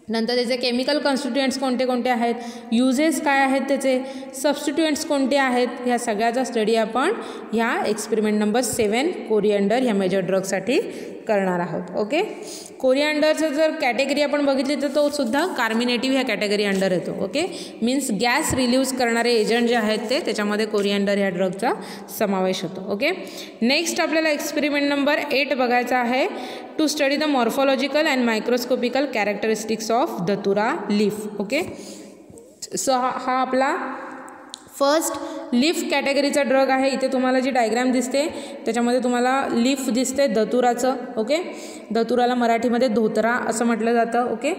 नंतर त्याचे केमिकल कॉन्स्टिट्युएंट्स कोणते आहेत, युजेस काय आहेत, त्याचे सबस्टिट्युएंट्स कोणते आहेत, ह्या सगळ्याचा स्टडी आपण ह्या एक्सपेरिमेंट नंबर 7 कोरिअँडर ह्या मेजर ड्रगसाठी करणार आहोत. ओके, कोरिअँडरचं जर कॅटेगरी आपण बघितली तर तो सुद्धा कार्मिनेटिव्ह ह्या कॅटेगरी अंडर येतो. ओके, मीन्स गॅस रिलीव्ज करणारे एजंट जे आहेत त्याच्यामध्ये कोरिअँडर ह्या ड्रगचा समावेश होतो. ओके, नेक्स्ट आपल्याला एक्सपेरिमेंट नंबर 8 बघायचा आहे, to study the morphological and microscopical characteristics of datura leaf. Okay, so हा आपला फर्स्ट लीफ कॅटेगरीचा ड्रग आहे. इथे तुम्हाला जी डायग्राम दिसते त्याच्यामध्ये तुम्हाला लीफ दिसते धतुराचं. ओके, धतुराला मराठीमध्ये धोतरा असं म्हटलं जातं. ओके,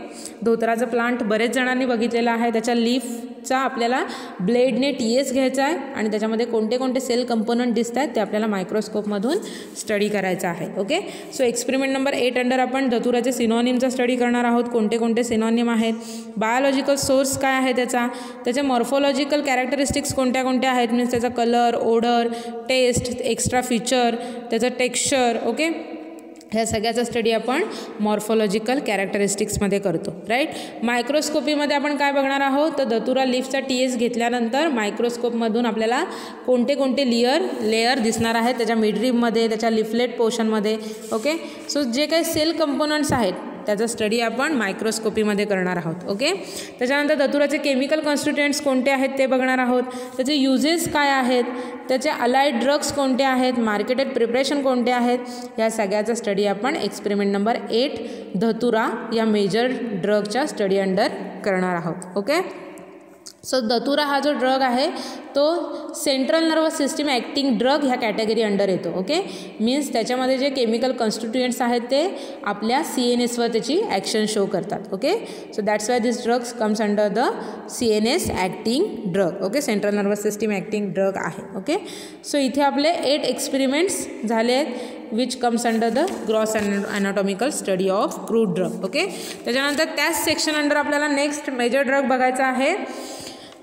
धोतराचं प्लांट बरेच जणांनी बघितलेलं आहे. त्याच्या लीफचा आपल्याला ब्लेडने TS घ्यायचा आहे आणि त्याच्यामध्ये कोणते सेल कंपोनंट दिसत आहेत ते आपल्याला मायक्रोस्कोपमधून स्टडी करायचं आहे. Okay, so experiment number 8 under आपण धतुराचे सिनॉनिमचा स्टडी करणार आहोत. कोणते सिनॉनिम आहेत, बायोलॉजिकल सोर्स काय आहे त्याचे मॉर्फोलॉजिकल कॅरेक्टरिस्टिक्स कोणत्या आहेत, मीन्स त्याचा colour, odour, taste, extra feature, त्याचं टेक्स्चर. ओके, ह्या सगळ्याचा स्टडी आपण मॉर्फोलॉजिकल कॅरेक्टरिस्टिक्समध्ये करतो, राईट. मायक्रोस्कोपीमध्ये आपण काय बघणार आहोत, तर दतुरा लीफचा TS घेतल्यानंतर मायक्रोस्कोपमधून आपल्याला कोणते कोणते लेयर दिसणार आहेत त्याच्या मिडरिममध्ये, त्याच्या लिफलेट पोर्शनमध्ये. ओके, सो जे काही सेल कंपोनंट्स आहेत त्याचा स्टडी आपण मायक्रोस्कोपीमध्ये करणार आहोत. ओके, त्याच्यानंतर दतुराचे केमिकल कॉन्स्टिट्युएंट्स कोणते आहेत ते बघणार आहोत, त्याचे युजेस काय आहेत, त्याचे अलाइड ड्रग्स कोणते आहेत, मार्केटेड प्रिपरेशन कोणते आहेत, या सगळ्याचा स्टडी आपण एक्सपेरिमेंट नंबर 8 धतुरा या मेजर ड्रगच्या स्टडी अंडर करणार आहोत. ओके, सो दतुरा हा जो ड्रग आहे तो central nervous system acting drug ह्या कॅटेगरी अंडर येतो. ओके, मीन्स त्याच्यामध्ये जे केमिकल कॉन्स्टिट्युएंट्स आहेत ते आपल्या CNSवर त्याची ॲक्शन शो करतात. Okay, so that's why this drugs comes under the CNS acting drug. Okay, central nervous system acting drug आहे. ओके, सो इथे आपले 8 एक्सपेरिमेंट्स झाले आहेत which comes under the gross anatomical study of crude drug. Okay, त्याच्यानंतर त्याच section under आपल्याला next major drug बघायचा आहे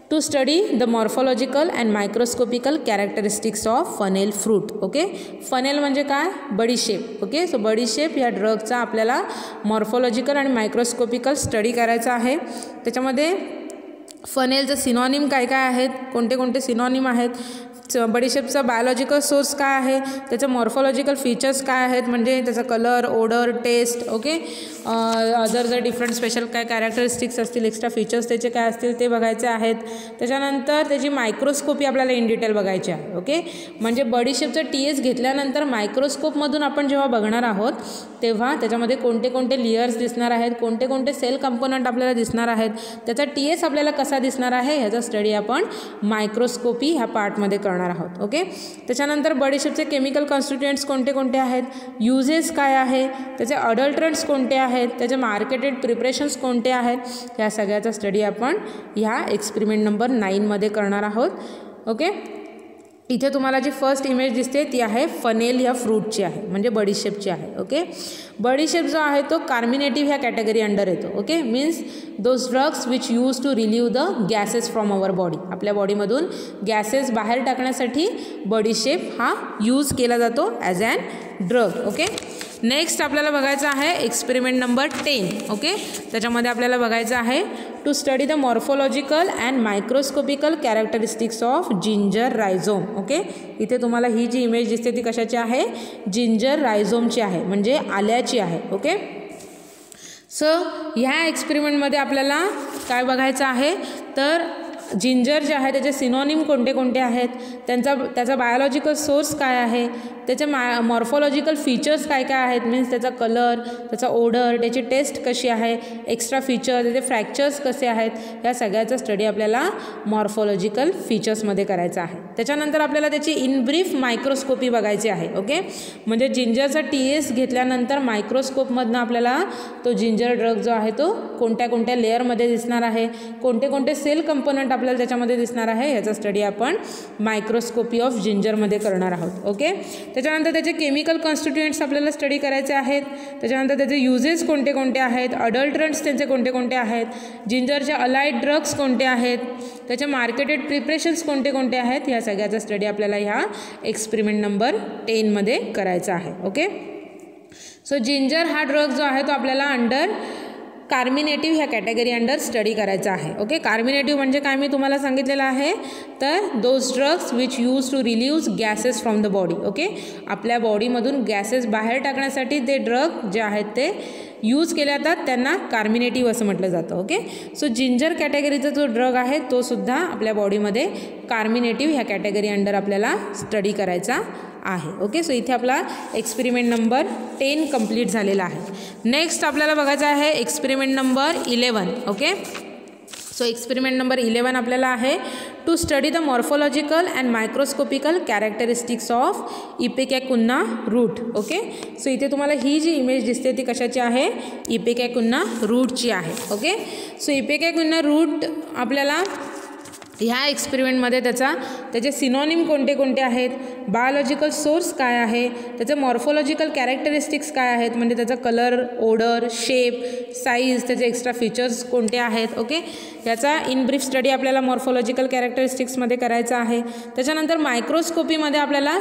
to study the morphological and microscopical characteristics of fennel fruit. Okay, fennel म्हणजे काय, बडीशेप. ओके, सो बडीशेप ह्या ड्रगचा आपल्याला मॉर्फोलॉजिकल आणि मायक्रोस्कोपिकल स्टडी करायचा आहे. त्याच्यामध्ये फनेलचं सिनॉनिम काय काय आहेत, कोणते कोणते सिनॉनिम आहेत, बडीशेपचा बायोलॉजिकल सोर्स काय आहे, त्याचे मॉर्फोलॉजिकल फीचर्स काय आहेत, म्हणजे त्याचा colour, odour, taste. Okay, other जर डिफरंट स्पेशल काय कॅरेक्टरिस्टिक्स असतील, एक्स्ट्रा फीचर्स त्याचे काय असतील ते बघायचे आहेत. त्याच्यानंतर त्याची मायक्रोस्कोपी आपल्याला इन डिटेल बघायची आहे. ओके, म्हणजे बडीशेपचं TS घेतल्यानंतर मायक्रोस्कोपमधून आपण जेव्हा बघणार आहोत तेव्हा त्याच्यामध्ये कोणते कोणते लेयर्स दिसणार आहेत, कोणते कोणते सेल कंपोनंट आपल्याला दिसणार आहेत, त्याचा TS आपल्याला कसा दिसणार आहे ह्याचा स्टडी आपण मायक्रोस्कोपी ह्या पार्टमध्ये करणार आहोत. ओके, त्याच्यानंतर बडीशेपचे केमिकल कॉन्स्टिट्युएंट्स कोणते कोणते आहेत, युजेस काय आहे, त्याचे अडल्ट्रंट्स कोणते आहेत, त्याचे मार्केटेड प्रिपरेशन्स कोणते आहेत, ह्या सगळ्याचा स्टडी आपण ह्या एक्सपेरिमेंट नंबर 9मध्ये करणार आहोत. ओके, इथे तुम्हाला जी फर्स्ट इमेज दिसते ती आहे फनेल ह्या फ्रूटची आहे, म्हणजे बडीशेपची आहे. ओके, बडीशेप जो आहे तो कार्मिनेटिव्ह ह्या कॅटेगरी अंडर येतो. Okay, means those drugs which use to relieve the gases from our body, आपल्या बॉडीमधून गॅसेस बाहेर टाकण्यासाठी बडीशेप हा यूज केला जातो as an drug. Okay, next आपल्याला बघायचं आहे एक्सपेरिमेंट नंबर 10. ओके, त्याच्यामध्ये आपल्याला बघायचं आहे to study the morphological and microscopical characteristics of ginger rhizome. Okay, इथे तुम्हाला ही जी इमेज दिसते ती कशाची आहे, जिंजर रायझोमची आहे, म्हणजे आल्याची आहे. ओके, सो ह्या एक्सपेरिमेंटमध्ये आपल्याला काय बघायचं आहे, तर जिंजर जे आहे त्याचे सिनॉनिम कोणते कोणते आहेत, त्याचा बायोलॉजिकल सोर्स काय आहे, त्याचे मॉर्फोलॉजिकल फीचर्स काय काय आहेत, मीन्स त्याचा कलर, त्याचा ओडर, त्याची टेस्ट कशी आहे, एक्स्ट्रा फीचर, त्याचे फ्रॅक्चर्स कसे आहेत, या सगळ्याचा स्टडी आपल्याला मॉर्फोलॉजिकल फीचर्समध्ये करायचा आहे. त्याच्यानंतर आपल्याला त्याची इन ब्रीफ मायक्रोस्कोपी बघायची आहे. ओके, म्हणजे जिंजरचा TS घेतल्यानंतर मायक्रोस्कोपमधनं आपल्याला तो जिंजर ड्रग जो आहे तो कोणत्या कोणत्या लेअरमध्ये दिसणार आहे, कोणते कोणते सेल कंपोनंट आपल्याला त्याच्यामध्ये दिसणार आहे, याचा स्टडी आपण मायक्रोस्कोपी ऑफ जिंजरमध्ये करणार आहोत. ओके, त्याच्यानंतर त्याचे केमिकल कॉन्स्टिट्युएंट्स आपल्याला स्टडी करायचे आहेत. त्याच्यानंतर त्याचे युजेस कोणते कोणते आहेत, अडल्ट्रंट्स त्यांचे कोणते कोणते आहेत, जिंजरचे अलाइड ड्रग्स कोणते आहेत, त्याचे मार्केटेड प्रिपरेशन्स कोणते कोणते आहेत, ह्या सगळ्याचा स्टडी आपल्याला ह्या एक्सपेरिमेंट नंबर 10मध्ये करायचा आहे. ओके, सो जिंजर हा ड्रग जो आहे तो आपल्याला अंडर कार्मिनेटिव्ह ह्या कॅटेगरी अंडर स्टडी करायचा आहे. ओके, कार्मिनेटिव्ह म्हणजे काय मी तुम्हाला सांगितलेलं आहे, तर those drugs which use to relieve gases from the body. Okay, आपल्या बॉडीमधून गॅसेस बाहेर टाकण्यासाठी ते ड्रग जे आहेत ते यूज केले जातात, त्यांना कार्मिनेटिव्ह असं म्हटलं जातं. ओके, सो जिंजर कॅटेगरीचा जो ड्रग आहे तो सुद्धा आपल्या बॉडीमध्ये कार्मिनेटिव्ह ह्या कॅटेगरी अंडर आपल्याला स्टडी करायचा आहे. ओके, सो इथे आपला एक्सपेरिमेंट नंबर 10 कंप्लीट झालेला आहे. नेक्स्ट आपल्याला बघायचं आहे experiment number 11. Okay, so experiment number 11 आपल्याला आहे to study the morphological and microscopical characteristics of ipecacuanha root. Okay, so इथे तुम्हाला ही जी इमेज दिसते ती कशाची आहे, इपेकॅकुन्ना रूटची आहे. ओके, सो इपेकॅकुन्ना रूट आपल्याला ह्या एक्सपेरिमेंटमध्ये त्याचे सिनोनिम कोणते कोणते आहेत, बायोलॉजिकल सोर्स काय आहे, त्याचे मॉर्फोलॉजिकल कॅरेक्टरिस्टिक्स काय आहेत, म्हणजे त्याचा कलर, ओडर, शेप, साईज, त्याचे एक्स्ट्रा फीचर्स कोणते आहेत. ओके, याचा इन ब्रीफ स्टडी आपल्याला मॉर्फोलॉजिकल कॅरेक्टरिस्टिक्समध्ये करायचा आहे. त्याच्यानंतर मायक्रोस्कोपीमध्ये आपल्याला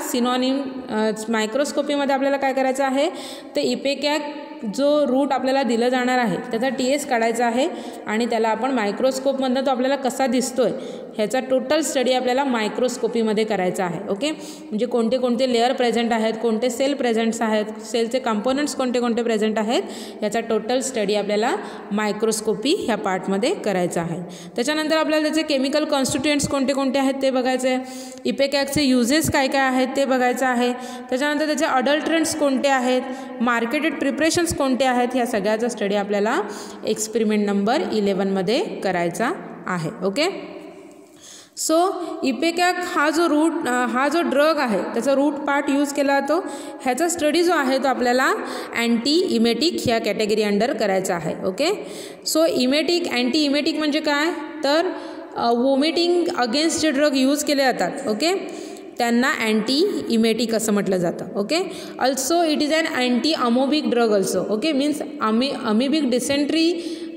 मायक्रोस्कोपीमध्ये आपल्याला काय करायचं आहे, ते इपेकॅक जो रूट आपल्याला दिलं जाणार आहे त्याचा TS काढायचा आहे आणि त्याला आपण मायक्रोस्कोपमधनं तो आपल्याला कसा दिसतोय ह्याचा टोटल स्टडी आपल्याला मायक्रोस्कोपीमध्ये करायचा आहे. ओके, म्हणजे कोणते कोणते लेअर प्रेझेंट आहेत, कोणते सेल प्रेझेंट्स आहेत, सेलचे कंपोनंट्स कोणते कोणते प्रेझेंट आहेत याचा टोटल स्टडी आपल्याला मायक्रोस्कोपी ह्या पार्टमध्ये करायचा आहे. त्याच्यानंतर आपल्याला त्याचे केमिकल कॉन्स्टिट्युएंट्स कोणते कोणते आहेत ते बघायचे आहे, इपेकॅकचे युजेस काय काय आहेत ते बघायचं आहे. त्याच्यानंतर त्याचे अडल्ट्रंट्स कोणते आहेत, मार्केटेड प्रिपरेशन्स कोणते आहेत, ह्या सगळ्याचा स्टडी आपल्याला एक्सपेरिमेंट नंबर 11मध्ये करायचा आहे. ओके, सो इपेकॅक हा जो ड्रग आहे त्याचा रूट पार्ट यूज केला जातो. ह्याचा स्टडी जो आहे तो आपल्याला अँटी इमेटिक ह्या कॅटेगरी अंडर करायचा आहे. ओके, सो अँटी इमेटिक म्हणजे काय, तर वॉमिटिंग अगेन्स्ट जे ड्रग यूज केले जातात ओके त्यांना अँटी इमेटिक असं म्हटलं जातं. Okay, also it is an anti amoebic drug also. Okay, means amoebic dysentery,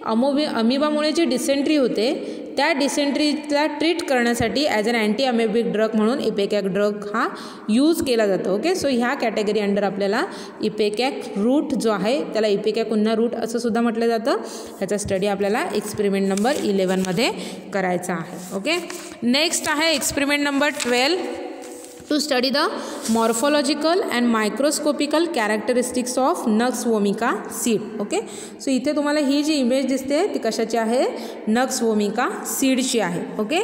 अमिबामुळे जी डिसेंट्री होते त्या डिसेंट्रीला ट्रीट करण्यासाठी as an anti amoebic drug म्हणून इपेकॅक ड्रग हा यूज केला जातो. ओके, सो ह्या कॅटेगरी अंडर आपल्याला इपेकॅक रूट जो आहे त्याला इपेकॅक उन्हा रूट असं सुद्धा म्हटलं जातं. ह्याचा स्टडी आपल्याला एक्सपेरिमेंट नंबर 11मध्ये करायचा आहे. ओके, नेक्स्ट आहे experiment number 12 to study the morphological and microscopical characteristics of Nux vomica seed. Okay, so इथे तुम्हाला ही जी इमेज दिसते ती कशाची आहे, नक्स वोमिका सीडची आहे. ओके,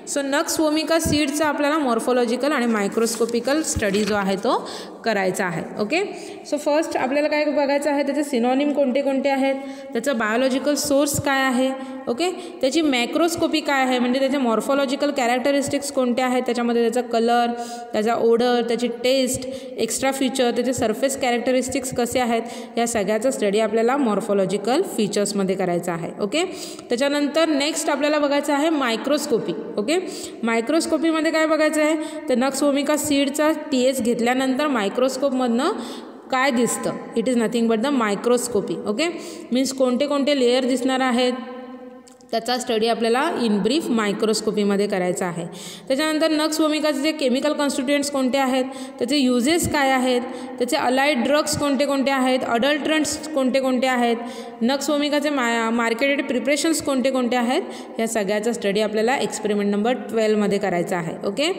सो नक्स वोमिका सीडचा आपल्याला मॉर्फोलॉजिकल आणि मायक्रोस्कोपिकल स्टडी जो आहे तो करायचा आहे. ओके, सो फर्स्ट आपल्याला काय बघायचं आहे, त्याचे सिनोनिम कोणते कोणते आहेत, त्याचा बायोलॉजिकल सोर्स काय आहे. ओके, त्याची मॅक्रोस्कोपी काय आहे, म्हणजे त्याचे मॉर्फोलॉजिकल कॅरेक्टरिस्टिक्स कोणते आहेत, त्याच्यामध्ये त्याचा कलर, त्याचा ओडर, त्याची टेस्ट, एक्स्ट्रा फीचर, त्याचे सरफेस कॅरेक्टरिस्टिक्स कसे आहेत या सगळ्याचा स्टडी आपल्याला मॉर्फोलॉजिकल फीचर्समध्ये करायचा आहे. ओके, त्याच्यानंतर नेक्स्ट आपल्याला बघायचं आहे मायक्रोस्कोपी. ओके, मायक्रोस्कोपीमध्ये काय बघायचं आहे, तर नक्स वोमिका सीडचा TS घेतल्यानंतर मायक्रोस्कोपमधनं काय दिसतं, it is nothing but the microscopy. Okay, means कोणते कोणते लेयर दिसणार आहेत त्याचा स्टडी आपल्याला इन ब्रीफ मायक्रोस्कोपीमध्ये करायचा आहे. त्याच्यानंतर नक्स वोमिकाचे जे केमिकल कॉन्स्टिट्युएंट्स कोणते आहेत, त्याचे युजेस काय आहेत, त्याचे अलाइड ड्रग्स कोणते कोणते आहेत, अडल्ट्रंट्स कोणते कोणते आहेत, नक्स वोमिकाचे मार्केटेड प्रिपरेशन्स कोणते कोणते आहेत, या सगळ्याचा स्टडी आपल्याला एक्सपेरिमेंट नंबर 12मध्ये करायचा आहे. ओके,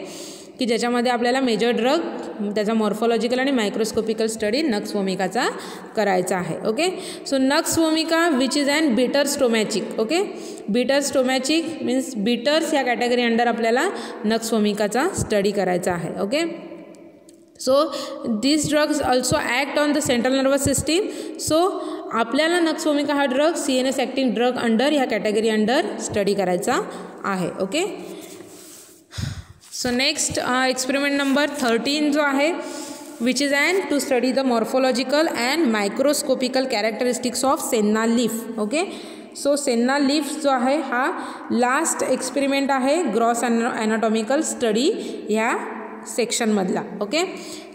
की ज्याच्यामध्ये आपल्याला मेजर ड्रग, त्याचा मॉर्फोलॉजिकल आणि मायक्रोस्कोपिकल स्टडी नक्स वोमिकाचा करायचा आहे. Okay, so nux vomica which is an bitter stomachic. Okay, bitter stomachic means bitters ह्या कॅटेगरी अंडर आपल्याला नक्स वोमिकाचा स्टडी करायचा आहे. Okay, so this drugs also act on the central nervous system. So आपल्याला nux vomica हा drug CNS acting drug under ह्या category under study करायचा आहे. Okay, so next experiment number 13 जो आहे which is and to study the morphological and microscopical characteristics of senna leaf. Okay, so senna leaf जो आहे हा last experiment आहे gross anatomical study ह्या सेक्शनमधला. ओके,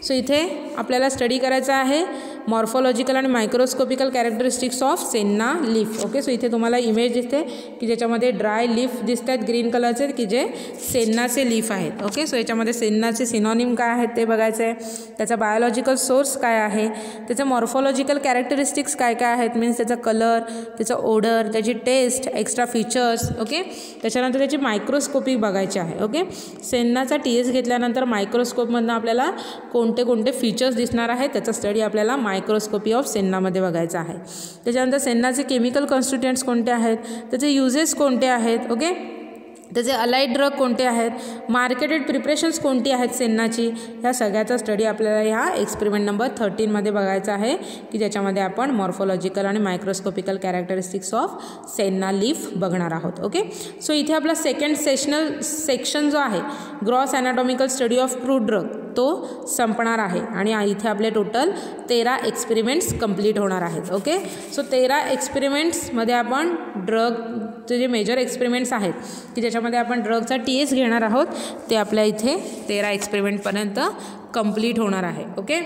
सो इथे आपल्याला स्टडी करायचा आहे मॉर्फोलॉजिकल आणि microscopical characteristics of senna leaf. Okay, so इथे तुम्हाला इमेज दिसते की ज्याच्यामध्ये ड्राय लीफ दिसत आहेत ग्रीन कलरचे की जे सेन्नाचे लीफ आहेत. ओके, सो याच्यामध्ये सेन्नाचे सिनॉनिम काय आहेत ते बघायचं आहे, त्याचा बायोलॉजिकल सोर्स काय आहे, त्याचे मॉर्फोलॉजिकल कॅरेक्टरिस्टिक्स काय काय आहेत, मीन्स त्याचा कलर, त्याचा ओडर, त्याची टेस्ट, एक्स्ट्रा फीचर्स. ओके, त्याच्यानंतर त्याची मायक्रोस्कोपी बघायची आहे. ओके, सेन्नाचा TS घेतल्यानंतर मायक्रोस्कोपमधनं आपल्याला कोणते कोणते फीचर्स दिसणार आहेत त्याचा स्टडी आपल्याला मायक्रोस्कोपी ऑफ सेन्नामध्ये बघायचा आहे. त्याच्यानंतर सेन्नाचे केमिकल कॉन्स्टिट्युएंट्स कोणते आहेत, त्याचे युजेस कोणते आहेत. ओके, त्याचे अलाइड ड्रग कोणते आहेत, मार्केटेड प्रिपरेशन्स कोणती आहेत सेन्नाची, ह्या सगळ्याचा स्टडी आपल्याला ह्या एक्सपेरिमेंट नंबर 13मध्ये बघायचा आहे की ज्याच्यामध्ये आपण मॉर्फोलॉजिकल आणि microscopical characteristics of senna leaf बघणार आहोत. ओके, सो इथे आपला सेकंड सेक्शन जो आहे gross anatomical study of crude drug तो संपणार आहे आणि इथे आपले टोटल 13 एक्सपेरिमेंट्स कंप्लीट होणार आहेत. ओके, सो 13 एक्सपेरिमेंट्समध्ये आपण ड्रग ड्रगचे जे मेजर एक्सपेरिमेंट्स आहेत की ज्याच्यामध्ये आपण ड्रगचा TS घेणार आहोत ते आपल्या इथे 13 एक्सपेरिमेंटपर्यंत कंप्लीट होणार आहे. ओके.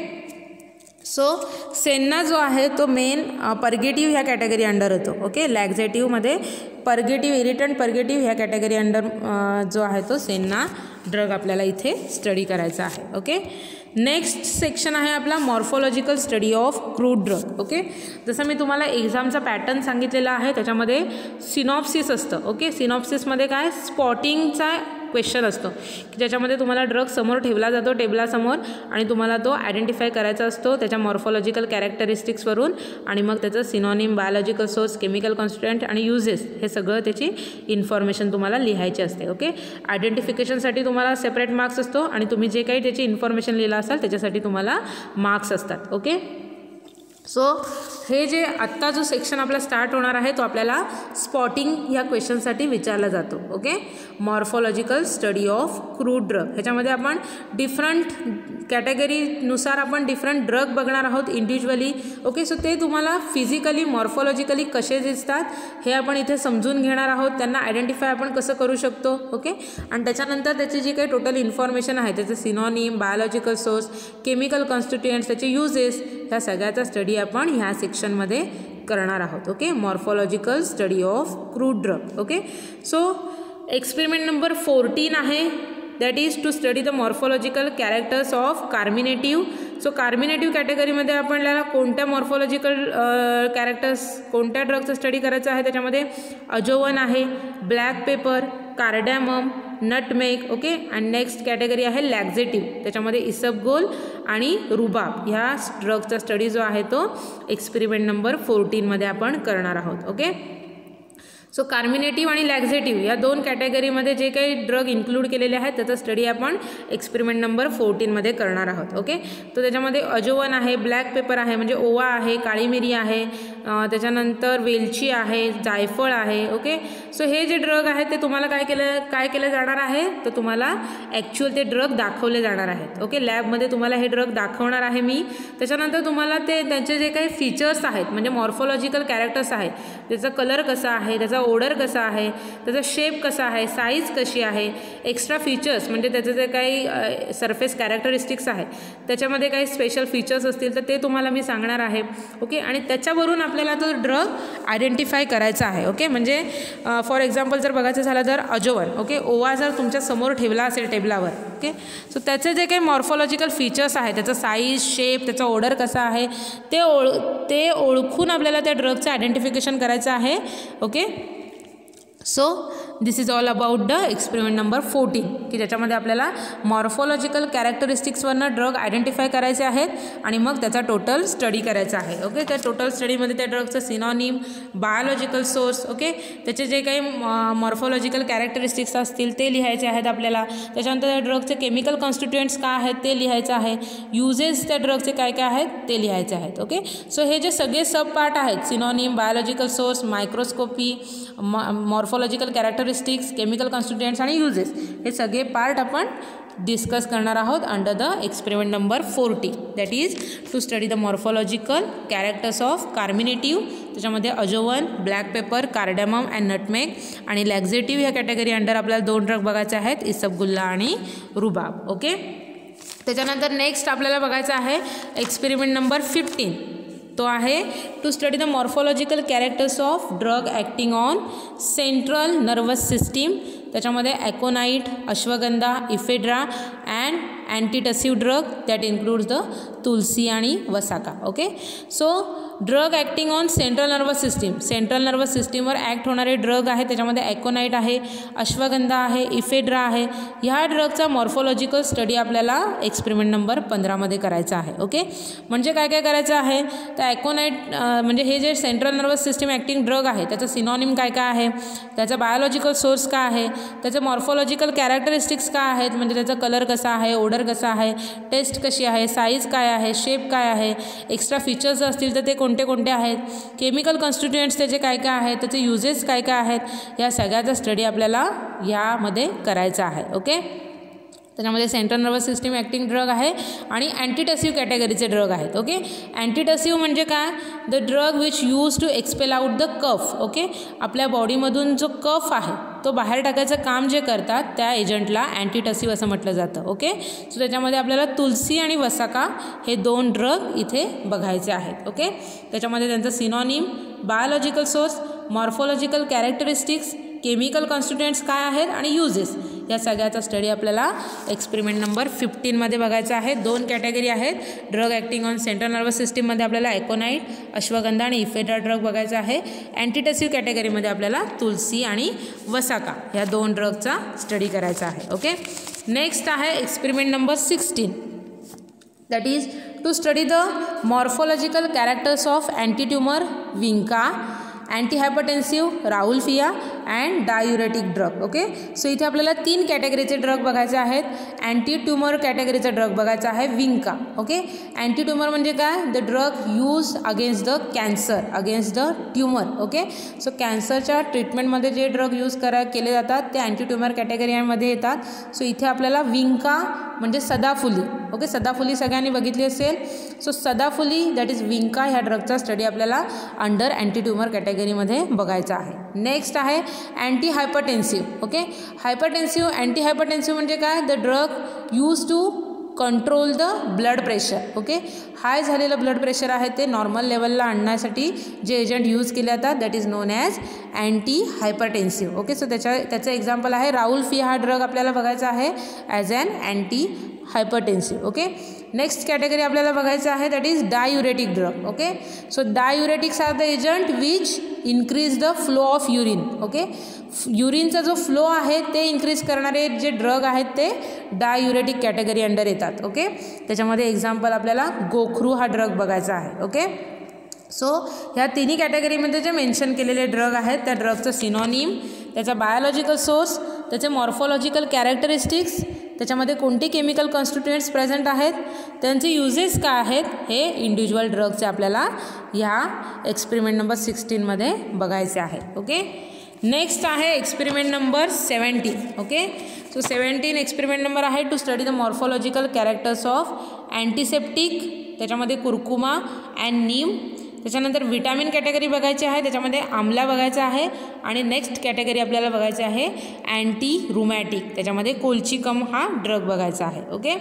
सो सेन्ना जो आहे तो मेन पर्गेटिव्ह ह्या कॅटेगरी अंडर होतो. ओके. लॅक्झेटिव्हमध्ये पर्गेटिव्ह, इरिटंट पर्गेटिव्ह ह्या कॅटेगरी अंडर जो आहे तो सेन्ना ड्रग आपल्याला इथे स्टडी करायचा आहे. ओके. नेक्स्ट सेक्शन आहे आपला morphological study of crude drug. Okay. जसं मी तुम्हाला एक्झामचा पॅटर्न सांगितलेला आहे त्याच्यामध्ये सिनॉप्सिस असतं. ओके. सिनॉप्सिसमध्ये काय स्पॉटिंगचा क्वेश्चन असतो की ज्याच्यामध्ये तुम्हाला ड्रग समोर ठेवला जातो टेबलासमोर आणि तुम्हाला तो आयडेंटिफाय करायचा असतो त्याच्या मॉर्फोलॉजिकल कॅरेक्टरिस्टिक्सवरून आणि मग त्याचं synonym, biological source, chemical constituent आणि युजेस हे सगळं त्याची इन्फॉर्मेशन तुम्हाला लिहायची असते. ओके. आयडेंटिफिकेशनसाठी तुम्हाला सेपरेट मार्क्स असतो आणि तुम्ही जे काही त्याची इन्फॉर्मेशन लिहिला असाल त्याच्यासाठी तुम्हाला मार्क्स असतात. ओके. सो हे जे आत्ता जो सेक्शन आपला स्टार्ट होणार आहे तो आपल्याला स्पॉटिंग ह्या क्वेश्चनसाठी विचारला जातो. Okay. Morphological study of crude drug ह्याच्यामध्ये आपण डिफरंट कॅटेगरीनुसार आपण डिफरंट ड्रग बघणार आहोत इंडिव्हिज्युअली. ओके. सो ते तुम्हाला फिजिकली मॉर्फोलॉजिकली कसे दिसतात हे आपण इथे समजून घेणार आहोत. त्यांना आयडेंटिफाय आपण कसं करू शकतो. ओके. आणि त्याच्यानंतर त्याची जी काही टोटल इन्फॉर्मेशन आहे त्याचं synonym, biological source, chemical constituents, त्याचे युजेस ह्या सगळ्याचा स्टडी आपण ह्या सेक्शनमध्ये करणार आहोत. Okay. Morphological study of crude drug. Okay. So experiment number 14 आहे that is to study the morphological characters of carminative. So carminative कॅटेगरीमध्ये आपल्याला कोणत्या मॉर्फोलॉजिकल कॅरेक्टर्स कोणत्या ड्रगचं स्टडी करायचं आहे त्याच्यामध्ये अजोवन आहे, ब्लॅक पेपर, कार्डॅमम, नटमेग. ओके. आणि नेक्स्ट कॅटेगरी आहे लॅक्झेटिव्ह त्याच्यामध्ये इसबगोल आणि रुबाब ह्या ड्रगचा स्टडी जो आहे तो एक्सपेरिमेंट नंबर 14मध्ये आपण करणार आहोत. ओके. सो कार्मिनेटिव्ह आणि लॅक्झेटिव्ह या दोन कॅटेगरीमध्ये जे काही ड्रग इन्क्लूड केलेले आहेत त्याचा स्टडी आपण एक्सपेरिमेंट नंबर 14मध्ये करणार आहोत. ओके. तर त्याच्यामध्ये अजोवन आहे, ब्लॅक पेपर आहे म्हणजे ओवा आहे, काळी मिरी आहे, त्याच्यानंतर वेलची आहे, जायफळ आहे. ओके. सो हे जे ड्रग आहेत ते तुम्हाला काय केलं जाणार आहे तर तुम्हाला ॲक्च्युअल ते ड्रग दाखवले जाणार आहेत. ओके. लॅबमध्ये तुम्हाला हे ड्रग दाखवणार आहे मी. त्याच्यानंतर तुम्हाला त्यांचे जे काही फीचर्स आहेत म्हणजे मॉर्फोलॉजिकल कॅरेक्टर्स आहेत त्याचा कलर कसा आहे, त्याचा ऑर्डर कसा आहे, त्याचा शेप कसा आहे, साईज कशी आहे, एक्स्ट्रा फीचर्स म्हणजे त्याचे जे काही सरफेस कॅरेक्टरिस्टिक्स आहेत त्याच्यामध्ये काही स्पेशल फीचर्स असतील तर ते तुम्हाला मी सांगणार आहे. ओके. आणि त्याच्यावरून आपल्याला तो ड्रग आयडेंटिफाय करायचा आहे. ओके. म्हणजे फॉर एक्झाम्पल जर बघायचं झालं तर अजोवन. ओके. ओवा जर तुमच्या समोर ठेवला असेल टेबलावर. ओके. सो त्याचे जे काही मॉर्फोलॉजिकल फीचर्स आहेत त्याचा साईज, शेप, त्याचा ऑर्डर कसा आहे ते ओळखून आपल्याला त्या ड्रगचं आयडेंटिफिकेशन करायचं आहे. Okay. So this is all about the experiment number 14 की ज्याच्यामध्ये आपल्याला मॉर्फोलॉजिकल कॅरेक्टरिस्टिक्सवरनं ड्रग आयडेंटिफाय करायचे आहेत आणि मग त्याचा टोटल स्टडी करायचा आहे. ओके. त्या टोटल स्टडीमध्ये त्या ड्रगचं सिनॉनिम, बायोलॉजिकल सोर्स, ओके, त्याचे जे काही मॉर्फोलॉजिकल कॅरेक्टरिस्टिक्स असतील ते लिहायचे आहेत आपल्याला. त्याच्यानंतर त्या ड्रगचे केमिकल कॉन्स्टिट्युएंट्स काय आहेत ते लिहायचं आहे, युजेस त्या ड्रगचे काय काय आहेत ते लिहायचे आहेत. ओके. सो हे जे सगळे सब पार्ट आहेत synonym, biological source, microscopy, morphological characteristics, chemical constituents आणि युजेस हे सगळे पार्ट आपण डिस्कस करणार आहोत under the experiment number 40 that is to study the morphological characters of carminative त्याच्यामध्ये ajwain, black pepper, cardamom and nutmeg आणि laxative ह्या कॅटेगरी अंडर आपल्याला 2 ड्रग बघायचे आहेत इसबगुल्ला आणि रुबाब. ओके. त्याच्यानंतर नेक्स्ट आपल्याला बघायचं आहे एक्सपेरिमेंट नंबर 15 तो आहे to study the morphological characters of drug acting on central nervous system त्याच्यामध्ये aconite, ashwagandha, ephedra and antitussive drug that includes the tulsi आणि vasaka. Okay. So drug acting on central nervous system, central nervous सिस्टीमवर act होणारे drug आहे त्याच्यामध्ये aconite आहे, अश्वगंधा आहे, ephedra आहे. ह्या ड्रगचा मॉर्फोलॉजिकल स्टडी आपल्याला एक्सपेरिमेंट नंबर 15मध्ये करायचा आहे. ओके. म्हणजे काय काय करायचं आहे तर ॲकोनाईट म्हणजे हे जे central nervous system acting drug आहे त्याचं सिनॉनिम काय काय आहे, त्याचा बायोलॉजिकल सोर्स काय आहे, त्याचे मॉर्फोलॉजिकल कॅरेक्टरिस्टिक्स काय आहेत म्हणजे त्याचा कलर कसा आहे, ऑर्डर कसा आहे, टेस्ट कशी आहे, साईज काय आहे, शेप काय आहे, एक्स्ट्रा फीचर्स असतील तर ते कोणते कोणते आहेत, केमिकल कॉन्स्टिट्युएंट्स त्याचे काय काय आहेत, त्याचे युजेस काय काय आहेत, या सगळ्याचा स्टडी आपल्याला यामध्ये करायचा आहे. ओके. त्याच्यामध्ये central nervous system acting drug आहे आणि अँटीटसिव्ह कॅटेगरीचे ड्रग आहेत. ओके, अँटीटसिव्ह म्हणजे काय, the drug which use to expel out the cough. Okay, आपल्या बॉडीमधून जो कफ आहे तो बाहेर टाकायचं काम जे करतात त्या एजंटला अँटीटसिव्ह असं म्हटलं जातं. ओके, सो त्याच्यामध्ये आपल्याला तुलसी आणि वसाका हे 2 ड्रग इथे बघायचे आहेत. ओके, त्याच्यामध्ये त्यांचं synonym, biological source, morphological characteristics, chemical constituents काय आहेत आणि युजेस, या सगळ्याचा स्टडी आपल्याला एक्सपेरिमेंट नंबर 15मध्ये बघायचा आहे. 2 कॅटेगरी आहेत. Drug acting on central nervous सिस्टीममध्ये आपल्याला एकोनाईट, अश्वगंधा आणि इफेड्रा ड्रग बघायचा आहे. अँटीटसिव्ह कॅटेगरीमध्ये आपल्याला तुलसी आणि वसाका ह्या 2 ड्रगचा स्टडी करायचा आहे. ओके, नेक्स्ट आहे experiment number 16. That is to study the morphological characters of antitumour vinca, anti hypertensive rauwolfia and diuretic drug. Okay, so इथे आपल्याला 3 कॅटेगरीचे ड्रग बघायचे आहेत. अँटी ट्युमर कॅटेगरीचा ड्रग बघायचा आहे विंका. ओके, अँटी ट्युमर म्हणजे काय, the drug use against the cancer, against the tumour. Okay, so कॅन्सरच्या ट्रीटमेंटमध्ये जे ड्रग यूज केले जातात ते अँटी ट्युमर कॅटेगरीमध्ये येतात. सो इथे आपल्याला विंका म्हणजे सदाफुली. ओके, सदाफुली सगळ्यांनी बघितली असेल. सो सदाफुली दॅट इज विंका ह्या ड्रगचा स्टडी आपल्याला अंडर अँटी ट्युमर कॅटेगरीमध्ये बघायचा आहे. नेक्स्ट आहे anti hypertensive. Okay, hypertensive, anti hypertensive म्हणजे काय, the drug use to control the blood pressure. Okay, high झालेलं ब्लड प्रेशर आहे ते नॉर्मल लेवलला आणण्यासाठी जे एजंट यूज केले जातात that is known as anti hypertensive. Okay, so त्याचं एक्झाम्पल आहे राहुलफिया हा ड्रग आपल्याला बघायचा आहे as an anti hypertensive. Okay, next category आपल्याला बघायचं आहे that is diuretic drug. Okay, so diuretics are the agent which increase the flow of urine. Okay, युरिनचा जो फ्लो आहे ते इन्क्रीज करणारे जे ड्रग आहेत ते डायुरेटिक कॅटेगरी अंडर येतात. ओके, त्याच्यामध्ये एक्झाम्पल आपल्याला गोखरू हा ड्रग बघायचा आहे. ओके, सो ह्या 3 कॅटेगरीमध्ये जे मेन्शन केलेले ड्रग आहेत त्या ड्रगचं सिनॉनिम, त्याचा बायोलॉजिकल सोर्स, त्याचे मॉर्फोलॉजिकल कॅरेक्टरिस्टिक्स, त्याच्यामध्ये कोणते केमिकल कॉन्स्टिट्युएंट्स प्रेझेंट आहेत, त्यांचे युजेस काय आहेत, हे इंडिव्हिज्युअल ड्रगचे आपल्याला ह्या एक्सपेरिमेंट नंबर 16मध्ये बघायचे आहेत. ओके, नेक्स्ट आहे experiment number 17. Okay, so 17 experiment number आहे to study the morphological characters of antiseptic, त्याच्यामध्ये कुर्कुमा अँड नीम. त्याच्यानंतर विटॅमिन कॅटेगरी बघायची आहे, त्याच्यामध्ये आमला बघायचा आहे. आणि नेक्स्ट कॅटेगरी आपल्याला बघायची आहे अँटी रुमॅटिक, त्याच्यामध्ये कोल्चिकम हा ड्रग बघायचा आहे. ओके,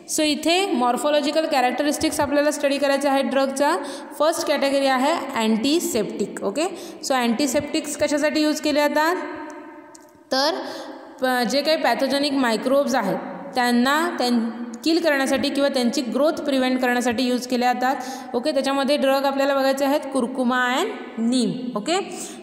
सो इथे मॉर्फोलॉजिकल कॅरेक्टरिस्टिक्स आपल्याला स्टडी करायचे आहेत ड्रगचा. फर्स्ट कॅटेगरी आहे अँटीसेप्टिक. ओके, सो अँटीसेप्टिक्स कशासाठी यूज केले जातात, तर जे काही पॅथोजेनिक मायक्रोब्स आहेत त्यांना किल करण्यासाठी किंवा त्यांची ग्रोथ प्रिव्हेंट करण्यासाठी यूज केले जातात. ओके, त्याच्यामध्ये ड्रग आपल्याला बघायचे आहेत curcuma and neem. Okay,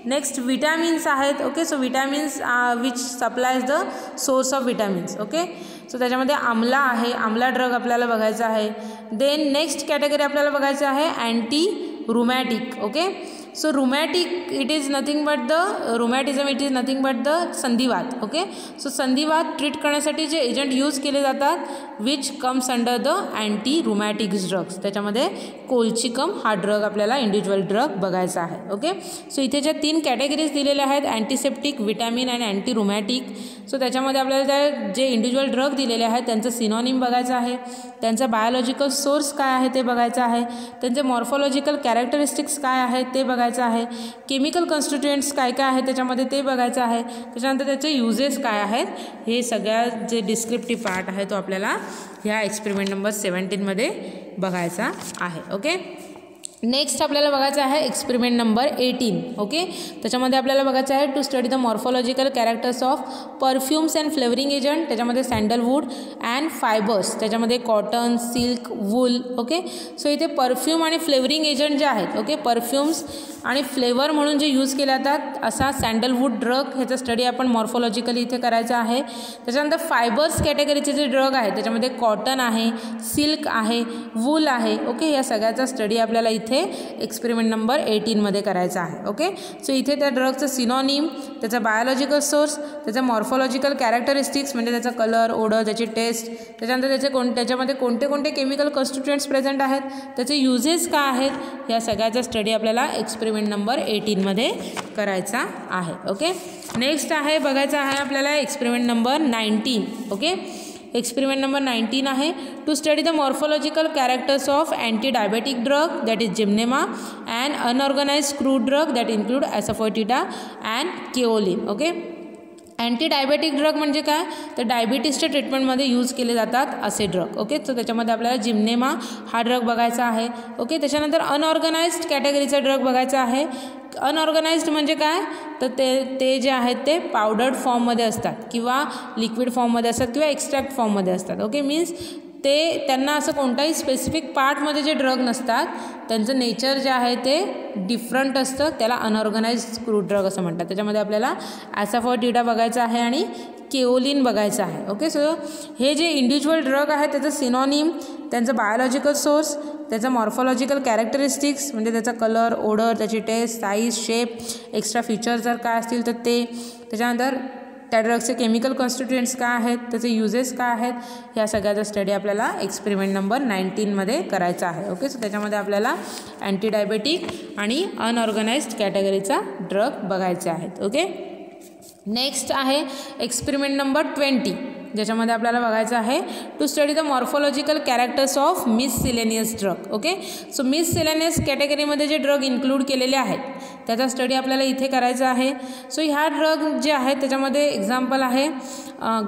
next vitamins आहेत. Okay, so vitamins which supplies the source of vitamins. Okay, so त्याच्यामध्ये आमला आहे, आमला ड्रग आपल्याला बघायचा आहे. देन नेक्स्ट कॅटेगरी आपल्याला बघायचं आहे anti rheumatic. Okay, so rheumatic it is nothing but the rheumatism, it is nothing but the संधिवात. ओके, सो संधिवात ट्रीट करण्यासाठी जे एजंट यूज केले जातात which comes under the anti rheumatics drugs, त्याच्यामध्ये कोल्चिकम हा ड्रग आपल्याला इंडिव्हिज्युअल ड्रग बघायचा आहे. ओके, सो इथे ज्या 3 कॅटेगरीज दिलेल्या आहेत अँटीसेप्टिक, विटॅमिन आणि अँटी रुमॅटिक, सो त्याच्यामध्ये आपल्याला त्या जे इंडिव्हिज्युअल ड्रग दिलेले आहेत त्यांचं सिनॉनिम बघायचं आहे, त्यांचा बायोलॉजिकल सोर्स काय आहे ते बघायचं आहे, त्यांचे मॉर्फोलॉजिकल कॅरेक्टरिस्टिक्स काय आहेत ते बघायचं आहे, केमिकल कॉन्स्टिट्युएंट्स काय काय आहेत त्याच्यामध्ये ते बघायचं आहे, त्याच्यानंतर त्याचे युजेस काय आहेत, हे सगळ्या जे डिस्क्रिप्टिव्ह पार्ट आहे तो आपल्याला ह्या एक्सपेरिमेंट नंबर 17मध्ये बघायचा आहे. ओके, नेक्स्ट आपल्याला बघायचं आहे एक्सपेरिमेंट नंबर 18. ओके, त्याच्यामध्ये आपल्याला बघायचं आहे to study the morphological characters of perfumes and flavouring agent, त्याच्यामध्ये सँडलवूड अँड फायबर्स, त्याच्यामध्ये cotton, silk, wool. Okay, so इथे परफ्यूम आणि फ्लेवरिंग एजंट जे आहेत, ओके, परफ्युम्स आणि फ्लेवर म्हणून जे यूज केले जातात असा सँडलवूड ड्रग, ह्याचा स्टडी आपण मॉर्फोलॉजिकली इथे करायचा आहे. त्याच्यानंतर फायबर्स कॅटेगरीचे जे ड्रग आहेत त्याच्यामध्ये कॉटन आहे, सिल्क आहे, वूल आहे. ओके, या सगळ्याचा स्टडी आपल्याला इथे एक्सपेरिमेंट नंबर 18मध्ये करायचा आहे. ओके, सो इथे त्या ड्रगचं सिनॉनिम, त्याचा बायोलॉजिकल सोर्स, त्याचा मॉर्फोलॉजिकल कॅरेक्टरिस्टिक्स म्हणजे त्याचा कलर, ओडर, त्याची टेस्ट, त्याच्यानंतर त्याच्यामध्ये कोणते कोणते केमिकल कॉन्स्टिट्युएंट्स प्रेझेंट आहेत, त्याचे युजेस काय आहेत, या सगळ्याचा स्टडी आपल्याला एक्सपेरिमेंट नंबर 18मध्ये करायचा आहे. ओके, नेक्स्ट आहे बघायचा आहे आपल्याला experiment number 19. Okay, experiment number 19 आहे to study the morphological characters of anti diabetic drug that is gymnema and unorganised crude drug that include asafoetida and kaolin. Okay, anti diabetic drug म्हणजे काय, तर डायबिटीसच्या ट्रीटमेंटमध्ये use केले जातात असे drug. Okay, तर त्याच्यामध्ये आपल्याला जिम्नेमा हा ड्रग बघायचा आहे. ओके, त्याच्यानंतर अनऑर्गनाइज्ड कॅटेगरीचा ड्रग बघायचा आहे. अनऑर्गनाइज्ड म्हणजे काय, तर ते जे आहेत ते पावडर्ड फॉर्ममध्ये असतात किंवा लिक्विड फॉर्ममध्ये असतात किंवा एक्स्ट्रॅक्ट फॉर्ममध्ये असतात. ओके, मीन्स त्यांना असं कोणताही स्पेसिफिक पार्टमध्ये जे ड्रग नसतात, त्यांचं नेचर जे आहे ते डिफरंट असतं, त्याला अनऑर्गनाइज्ड क्रूड ड्रग असं म्हणतात. त्याच्यामध्ये आपल्याला ॲसाफोटिडा बघायचा आहे आणि केओलिन बघायचं आहे. ओके, सो हे जे इंडिव्हिज्युअल ड्रग आहे त्याचं सिनॉनिम, त्यांचं बायोलॉजिकल सोर्स, त्याचं मॉर्फोलॉजिकल कॅरेक्टरिस्टिक्स म्हणजे त्याचा कलर, ओडर, त्याची taste, size, shape, extra features जर काय असतील तर ते, त्याच्यानंतर त्या ड्रगचे केमिकल कॉन्स्टिट्युएंट्स काय आहेत, त्याचे युजेस काय आहेत, ह्या सगळ्याचा स्टडी आपल्याला एक्सपेरिमेंट नंबर 19मध्ये करायचा आहे. ओके, सो त्याच्यामध्ये आपल्याला अँटी डायबेटिक आणि अनऑर्गनाइज्ड कॅटेगरीचा ड्रग बघायचे आहेत. ओके, नेक्स्ट आहे एक्सपेरिमेंट नंबर 20, ज्याच्यामध्ये आपल्याला बघायचं आहे to study the morphological characters of miscellaneous drug. Okay, so miscellaneous कॅटेगरीमध्ये जे ड्रग इन्क्लूड केलेले आहेत त्याचा स्टडी आपल्याला इथे करायचा आहे. सो ह्या ड्रग जे आहेत त्याच्यामध्ये एक्झाम्पल आहे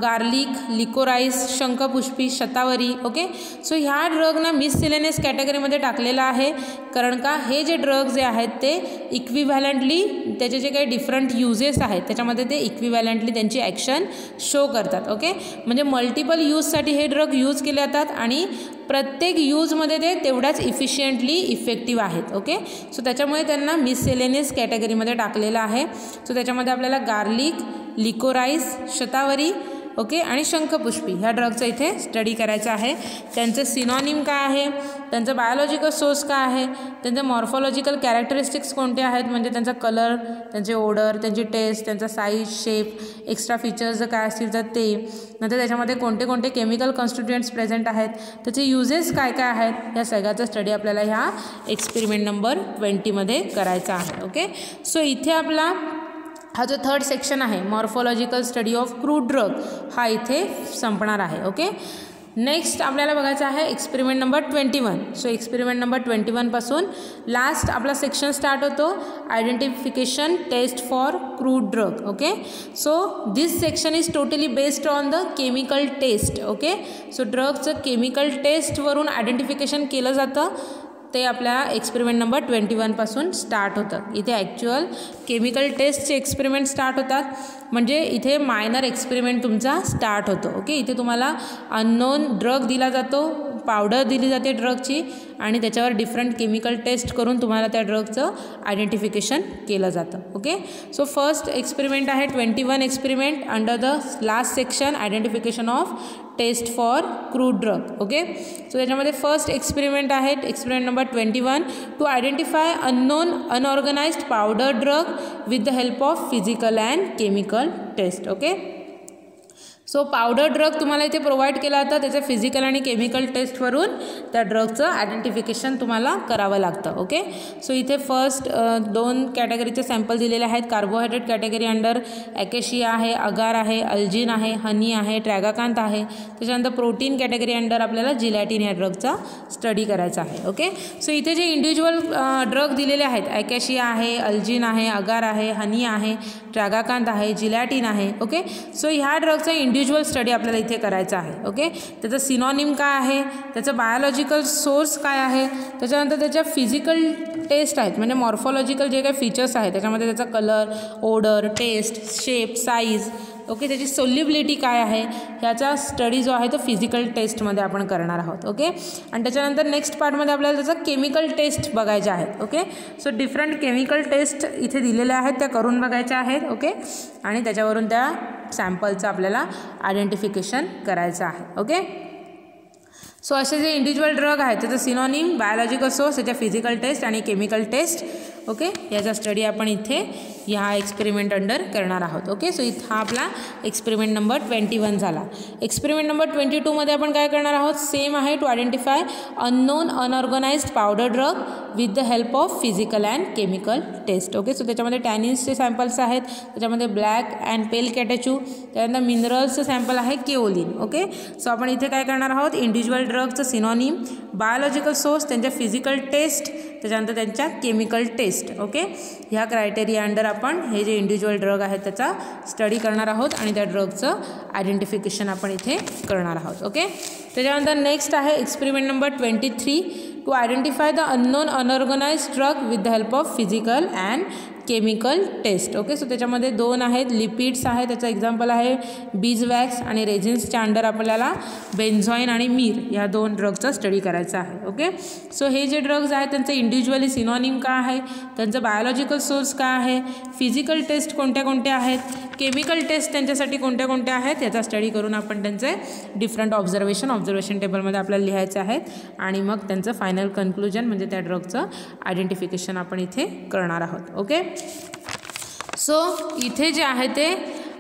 गार्लिक, लिकोराईस, शंखपुष्पी, शतावरी. ओके, सो ह्या ड्रगना मिससेलेनियस कॅटेगरीमध्ये टाकलेलं आहे कारण का हे जे ड्रग जे आहेत ते इक्विव्हॅलंटली त्याचे जे काही डिफरंट युजेस आहेत त्याच्यामध्ये ते इक्विव्हॅलंटली त्यांची ॲक्शन शो करतात. ओके, म्हणजे मल्टिपल यूजसाठी हे ड्रग यूज केले जातात आणि प्रत्येक यूजमध्ये ते तेवढ्याच इफिशियंटली इफेक्टिव्ह आहेत. ओके, सो त्याच्यामुळे त्यांना मिससेलेनियस कॅटेगरीमध्ये टाकलेलं आहे. सो त्याच्यामध्ये आपल्याला गार्लिक, लिकोराईस, शतावरी, ओके, आणि शंखपुष्पी ह्या ड्रगचा इथे स्टडी करायचा आहे. त्यांचं सिनॉनिम काय आहे, त्यांचं बायोलॉजिकल सोर्स काय आहे, त्यांचे मॉर्फोलॉजिकल कॅरेक्टरिस्टिक्स कोणते आहेत म्हणजे त्यांचा कलर, त्यांचे ओडर, त्यांची टेस्ट, त्यांचा साईज, शेप, एक्स्ट्रा फीचर्स जर काय असतील तर ते, नंतर त्याच्यामध्ये कोणते कोणते केमिकल कॉन्स्टिट्युएंट्स प्रेझेंट आहेत, त्याचे युजेस काय काय आहेत, ह्या सगळ्याचा स्टडी आपल्याला ह्या एक्सपेरिमेंट नंबर 20मध्ये करायचा आहे. ओके, सो इथे आपला हा जो थर्ड सेक्शन आहे morphological study of crude drug हा इथे संपणार आहे. ओके, नेक्स्ट आपल्याला बघायचं आहे experiment number 21. So experiment number 21 पासून लास्ट आपला सेक्शन स्टार्ट होतो identification test for crude drug. Okay, so this section is totally based on the chemical test. Okay, so ड्रगचं केमिकल टेस्टवरून आयडेंटिफिकेशन केलं जातं, ते आपल्या एक्सपेरिमेंट नंबर 21 पासून स्टार्ट होतं. इथे ॲक्च्युअल केमिकल टेस्टचे एक्सपेरिमेंट स्टार्ट होतात म्हणजे इथे मायनर एक्सपेरिमेंट तुमचा स्टार्ट होतो. ओके, इथे तुम्हाला अननोन ड्रग दिला जातो, पावडर दिली जाते ड्रगची आणि त्याच्यावर डिफरंट केमिकल टेस्ट करून तुम्हाला त्या ड्रगचं आयडेंटिफिकेशन केलं जातं. ओके, सो फर्स्ट एक्सपेरिमेंट आहे 21 experiment under the last section identification of test for crude drug. Okay, so त्याच्यामध्ये फर्स्ट एक्सपेरिमेंट आहे experiment number 21 to identify unknown unorganised powder drug with the help of physical and chemical test. Okay, so powder drug तुम्हाला इथे provide केला जातं, त्याचं physical आणि chemical टेस्टवरून त्या ड्रगचं identification तुम्हाला करावं लागतं. ओके, सो इथे फर्स्ट 2 कॅटेगरीचे सॅम्पल दिलेले आहेत. कार्बोहायड्रेट कॅटेगरी अंडर ॲकेशिया आहे, अगार आहे, अल्जिन आहे, हनी आहे, ट्रॅगाकांत आहे. त्याच्यानंतर प्रोटीन कॅटेगरी अंडर आपल्याला जिलॅटिन ह्या ड्रगचा स्टडी करायचा आहे. ओके, सो इथे जे इंडिव्हिज्युअल ड्रग दिलेले आहेत ॲकेशिया आहे, अल्जिन आहे, अगार आहे, हनी आहे, ट्रॅगाकांत आहे, जिलॅटिन आहे. ओके, सो ह्या ड्रगचा इंडिव्हिज्युअल स्टडी आपल्याला इथे करायचा आहे. ओके, त्याचं सिनॉनिम काय आहे, त्याचं बायोलॉजिकल सोर्स काय आहे, त्याच्यानंतर त्याच्या फिजिकल टेस्ट आहेत म्हणजे मॉर्फोलॉजिकल जे काही फीचर्स आहेत त्याच्यामध्ये त्याचा colour, odour, taste, shape, size, okay, त्याची सोल्युबिलिटी काय आहे ह्याचा स्टडी जो आहे तो फिजिकल टेस्टमध्ये आपण करणार आहोत. ओके, आणि त्याच्यानंतर नेक्स्ट पार्टमध्ये आपल्याला त्याचा केमिकल टेस्ट बघायचे आहेत. Okay, so different chemical test इथे दिलेल्या आहेत त्या करून बघायच्या आहेत. ओके, आणि त्याच्यावरून त्या सॅम्पलचं आपल्याला आयडेंटिफिकेशन करायचं आहे. ओके, सो असे जे इंडिव्हिज्युअल ड्रग आहेत त्याचं सिनॉनिम, बायोलॉजिकल सोर्स, त्याच्या फिजिकल टेस्ट आणि केमिकल टेस्ट. ओके, याचा स्टडी आपण इथे ह्या एक्सपेरिमेंट अंडर करणार आहोत. ओके, सो इथं हा आपला एक्सपेरिमेंट नंबर 21 झाला. एक्सपेरिमेंट नंबर 22मध्ये आपण काय करणार आहोत, सेम आहे to identify unknown unorganised powder drug with the help of physical and chemical test. Okay, so त्याच्यामध्ये टॅनिन्सचे सॅम्पल्स आहेत, त्याच्यामध्ये ब्लॅक अँड पेल कॅटेचू, त्यानंतर मिनरल्सचं सॅम्पल आहे केओलिन. ओके, सो आपण इथे काय करणार आहोत, इंडिव्हिज्युअल ड्रगचं सिनॉनिम, बायोलॉजिकल सोर्स, त्यांच्या फिजिकल टेस्ट, त्याच्यानंतर त्यांच्या केमिकल टेस्ट. ओके, ह्या क्रायटेरिया अंडर आपण हे जे इंडिव्हिज्युअल ड्रग आहेत त्याचा स्टडी करणार आहोत आणि त्या ड्रगचं आयडेंटिफिकेशन आपण इथे करणार आहोत. ओके, त्याच्यानंतर नेक्स्ट आहे experiment number 23 to identify the unknown unorganised drug with the help of physical and chemical test. Okay, so त्याच्यामध्ये 2 आहेत, लिपिड्स आहे, त्याचं एक्झाम्पल आहे बीजवॅक्स, आणि रेझिन्सच्या अंडर आपल्याला बेन्झॉइन आणि मीर या 2 ड्रगचा स्टडी करायचा आहे. ओके, सो हे जे ड्रग्ज आहेत त्यांचं इंडिव्हिज्युअली सिनॉनिम काय आहे, त्यांचं बायोलॉजिकल सोर्स काय आहे, फिजिकल टेस्ट कोणत्या कोणत्या आहेत, केमिकल टेस्ट त्यांच्यासाठी कोणत्या कोणत्या आहेत, याचा स्टडी करून आपण त्यांचे डिफरंट ऑब्झर्वेशन टेबलमध्ये आपल्याला लिहायचे आहेत आणि मग त्यांचं फायनल कन्क्लुजन म्हणजे त्या ड्रगचं आयडेंटिफिकेशन आपण इथे करणार आहोत. ओके, सो इथे जे आहे ते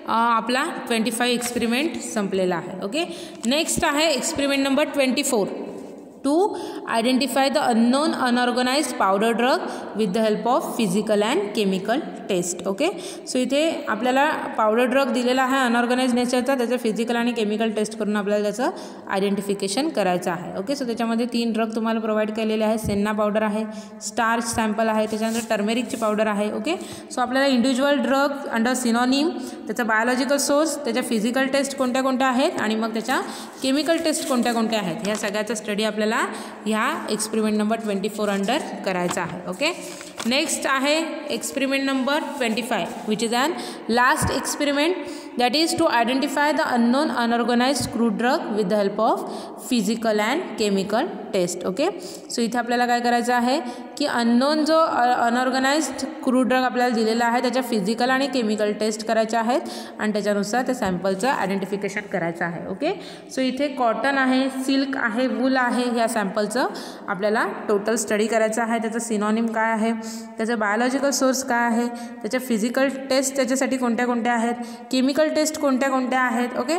आपला 25 एक्सपेरिमेंट संपलेला आहे. ओके, नेक्स्ट आहे experiment number 24 to identify the unknown unorganised powder drug with the help of physical and chemical test. Okay, so इथे आपल्याला पावडर ड्रग दिलेला आहे अनऑर्गनाइज नेचरचा, त्याचं फिजिकल आणि केमिकल टेस्ट करून आपल्याला त्याचं आयडेंटिफिकेशन करायचं आहे. ओके, सो त्याच्यामध्ये 3 ड्रग तुम्हाला प्रोव्हाइड केलेले आहेत, सेन्ना पावडर आहे, स्टार्च सॅम्पल आहे, त्याच्यानंतर टर्मेरिकची पावडर आहे. ओके, सो आपल्याला इंडिव्हिज्युअल ड्रग अंडर सिनॉनिम, त्याचा बायोलॉजिकल सोर्स, त्याच्या फिजिकल टेस्ट कोणत्या कोणत्या आहेत आणि मग त्याच्या केमिकल टेस्ट कोणत्या कोणत्या आहेत, ह्या सगळ्याचा स्टडी आपल्याला ह्या एक्सपेरिमेंट नंबर 24 अंडर करायचा आहे. ओके, नेक्स्ट आहे experiment number 25 which is an last experiment that is to identify the unknown unorganized crude drug with the help of physical and chemical test. Okay, so इथे आपल्याला काय करायचं आहे की unknown जो अनऑर्गनाइज्ड क्रूड ड्रग आपल्याला दिलेला आहे त्याच्या फिजिकल आणि केमिकल टेस्ट करायच्या आहेत आणि त्याच्यानुसार त्या सॅम्पलचं आयडेंटिफिकेशन करायचं आहे. ओके, सो इथे कॉटन आहे, सिल्क आहे, वूल आहे, ह्या सॅम्पलचं आपल्याला टोटल स्टडी करायचं आहे. त्याचं सिनॉनिम काय आहे, त्याचं बायोलॉजिकल सोर्स काय आहे, त्याच्या फिजिकल टेस्ट त्याच्यासाठी कोणत्या कोणत्या आहेत, केमिकल टेस्ट कोणत्या कोणत्या आहेत. ओके,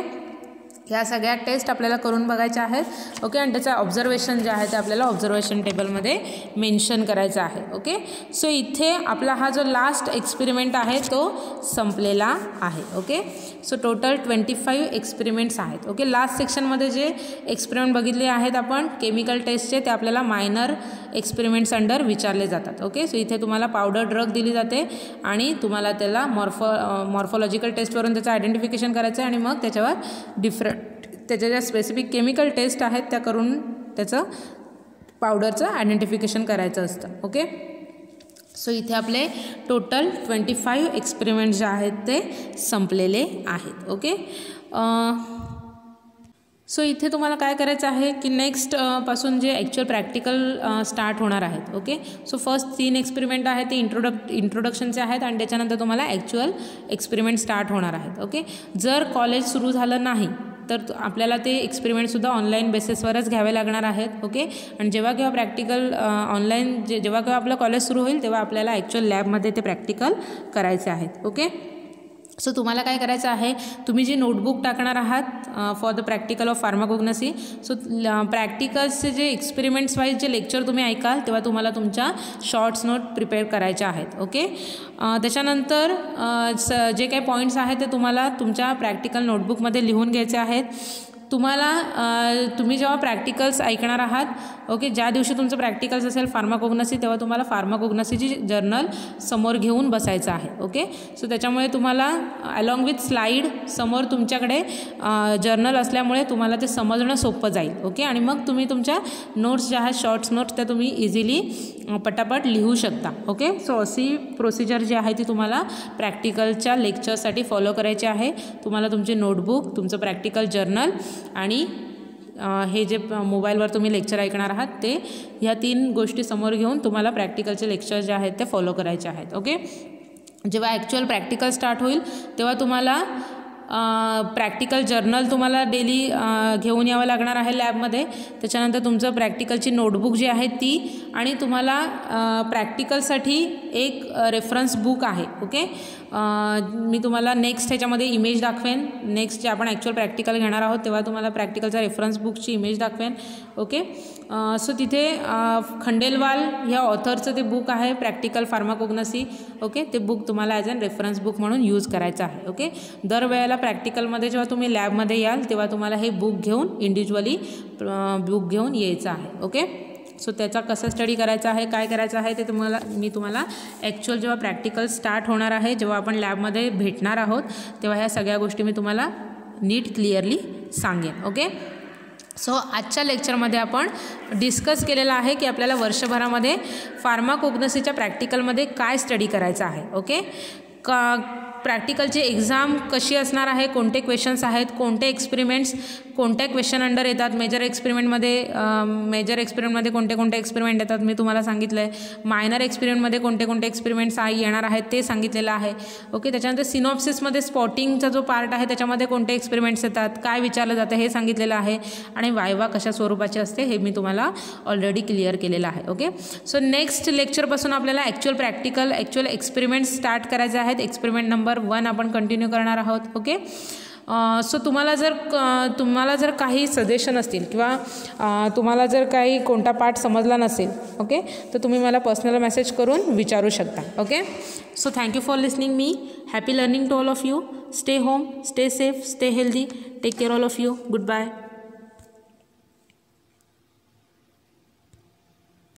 ह्या सगळ्या टेस्ट आपल्याला करून बघायच्या आहेत. ओके, आणि त्याचं ऑब्झर्वेशन जे आहे ते आपल्याला ऑब्झर्वेशन टेबलमध्ये मेन्शन करायचं आहे. ओके, सो इथे आपला हा जो लास्ट एक्सपेरिमेंट आहे तो संपलेला आहे. ओके, सो टोटल 25 एक्सपेरिमेंट्स आहेत. ओके, लास्ट सेक्शनमध्ये जे एक्सपेरिमेंट बघितले आहेत आपण केमिकल टेस्टचे ते आपल्याला मायनर एक्सपेरिमेंट्स अंडर विचारले जातात. ओके, सो इथे तुम्हाला पावडर ड्रग दिली जाते आणि तुम्हाला त्याला मॉर्फोलॉजिकल टेस्टवरून त्याचं आयडेंटिफिकेशन करायचं आहे आणि मग त्याच्यावर डिफरंट त्याच्या ज्या स्पेसिफिक केमिकल टेस्ट आहेत त्या करून त्याचं पावडरचं आयडेंटिफिकेशन करायचं असतं. ओके, सो इथे आपले टोटल 25 एक्सपेरिमेंट जे आहेत ते संपलेले आहेत. ओके, सो इथे तुम्हाला काय करायचं आहे की नेक्स्ट पासून जे ॲक्च्युअल प्रॅक्टिकल स्टार्ट होणार आहेत. ओके, सो फर्स्ट 3 एक्सपेरिमेंट आहेत ते इंट्रोडक्शनचे आहेत आणि त्याच्यानंतर तुम्हाला ॲक्च्युअल एक्सपेरिमेंट स्टार्ट होणार आहेत. ओके, जर कॉलेज सुरू झालं नाही तर आपल्याला ते एक्सपेरिमेंटसुद्धा ऑनलाईन बेसिसवरच घ्यावे लागणार आहेत. ओके, आणि जेव्हा केव्हा प्रॅक्टिकल ऑनलाईन जेव्हा केव्हा आपलं कॉलेज सुरू होईल तेव्हा आपल्याला ॲक्च्युअल लॅबमध्ये ते प्रॅक्टिकल करायचे आहेत. ओके, सो तुम्हाला काय करायचं आहे, तुम्ही जी नोटबुक टाकणार आहात for the practical of pharmacognosy, so प्रॅक्टिकल्सचे जे एक्सपेरिमेंट्स वाईज जे लेक्चर तुम्ही ऐकाल तेव्हा तुम्हाला तुमच्या शॉर्ट्स नोट प्रिपेअर करायच्या आहेत. ओके, त्याच्यानंतर जे काही पॉईंट्स आहेत ते तुम्हाला तुमच्या प्रॅक्टिकल नोटबुकमध्ये लिहून घ्यायचे आहेत. तुम्ही जेव्हा प्रॅक्टिकल्स ऐकणार आहात, ओके, ज्या दिवशी तुमचं प्रॅक्टिकल्स असेल फार्माकोग्नसी तेव्हा तुम्हाला फार्माकोग्नसीची जर्नल समोर घेऊन बसायचं आहे. ओके, सो त्याच्यामुळे तुम्हाला अलॉंग विथ स्लाईड समोर तुमच्याकडे जर्नल असल्यामुळे तुम्हाला ते समजणं सोपं जाईल. ओके, आणि मग तुम्ही तुमच्या नोट्स ज्या आहेत शॉर्ट्स नोट्स त्या तुम्ही इझिली पटापट लिहू शकता. ओके, सो अशी प्रोसिजर जी आहे ती तुम्हाला प्रॅक्टिकलच्या लेक्चरसाठी फॉलो करायची आहे. तुम्हाला तुमची नोटबुक, तुमचं प्रॅक्टिकल जर्नल आणि हे जे मोबाईलवर तुम्ही लेक्चर ऐकणार आहात ते ह्या 3 गोष्टी समोर घेऊन तुम्हाला प्रॅक्टिकलचे लेक्चर जे आहेत ते फॉलो करायचे आहेत. ओके, जेव्हा ॲक्च्युअल प्रॅक्टिकल स्टार्ट होईल तेव्हा तुम्हाला प्रॅक्टिकल जर्नल तुम्हाला डेली घेऊन यावं लागणार आहे लॅबमध्ये. त्याच्यानंतर तुमचं प्रॅक्टिकलची नोटबुक जी आहे ती आणि तुम्हाला प्रॅक्टिकलसाठी एक रेफरन्स बुक आहे. ओके, मी तुम्हाला नेक्स्ट ह्याच्यामध्ये इमेज दाखवेन. नेक्स्ट जे आपण ॲक्च्युअल प्रॅक्टिकल घेणार आहोत तेव्हा तुम्हाला प्रॅक्टिकलच्या रेफरन्स बुकची इमेज दाखवेन. ओके. सो तिथे खंडेलवाल ह्या ऑथरचं ते बुक आहे प्रॅक्टिकल फार्माकोग्नसी. ओके. ते बुक तुम्हाला ॲज अन रेफरन्स बुक म्हणून यूज करायचं आहे. ओके. दरवेळेला प्रॅक्टिकलमध्ये जेव्हा तुम्ही लॅबमध्ये याल तेव्हा तुम्हाला हे बुक घेऊन इंडिव्हिज्युअली बुक घेऊन यायचं आहे. ओके. सो त्याचा कसं स्टडी करायचा आहे, काय करायचं आहे ते मी तुम्हाला ॲक्च्युअल जेव्हा प्रॅक्टिकल स्टार्ट होणार आहे, जेव्हा आपण लॅबमध्ये भेटणार आहोत तेव्हा ह्या सगळ्या गोष्टी मी तुम्हाला नीट क्लिअरली सांगेन. ओके. सो आजच्या लेक्चरमध्ये आपण डिस्कस केलेलं आहे की आपल्याला वर्षभरामध्ये फार्माकोग्नसीच्या प्रॅक्टिकलमध्ये काय स्टडी करायचं आहे. ओके. प्रॅक्टिकलची एक्झाम कशी असणार आहे, कोणते क्वेश्चन्स आहेत, कोणते एक्सपेरिमेंट्स कोणत्या क्वेश्चन अंडर येतात, मेजर एक्सपेरिमेंटमध्ये कोणते कोणते एक्सपेरिमेंट येतात मी तुम्हाला सांगितलं आहे. मायनर एक्सपेरिमेंटमध्ये कोणते कोणते एक्सपेरिमेंट्स येणार आहेत ते सांगितलेलं आहे. ओके. त्याच्यानंतर सिनॉप्सिसमध्ये स्पॉटिंगचा जो पार्ट आहे त्याच्यामध्ये कोणते एक्सपेरिमेंट्स येतात, काय विचारलं जातं हे सांगितलेलं आहे. आणि वायवा कशा स्वरूपाचे असते हे मी तुम्हाला ऑलरेडी क्लिअर केलेलं आहे. ओके. सो नेक्स्ट लेक्चरपासून आपल्याला ॲक्च्युअल एक्सपेरिमेंट्स स्टार्ट करायचे आहेत. एक्सपेरिमेंट नंबर 1 आपण कंटिन्यू करणार आहोत. ओके. सो तुम्हाला जर काही सजेशन असतील किंवा तुम्हाला जर काही कोणता पार्ट समजला नसेल, ओके, तर तुम्ही मला पर्सनल मेसेज करून विचारू शकता. Okay. So thank you for listening me. Happy learning to all of you. Stay home, stay safe, stay healthy. Take care all of you. Good bye.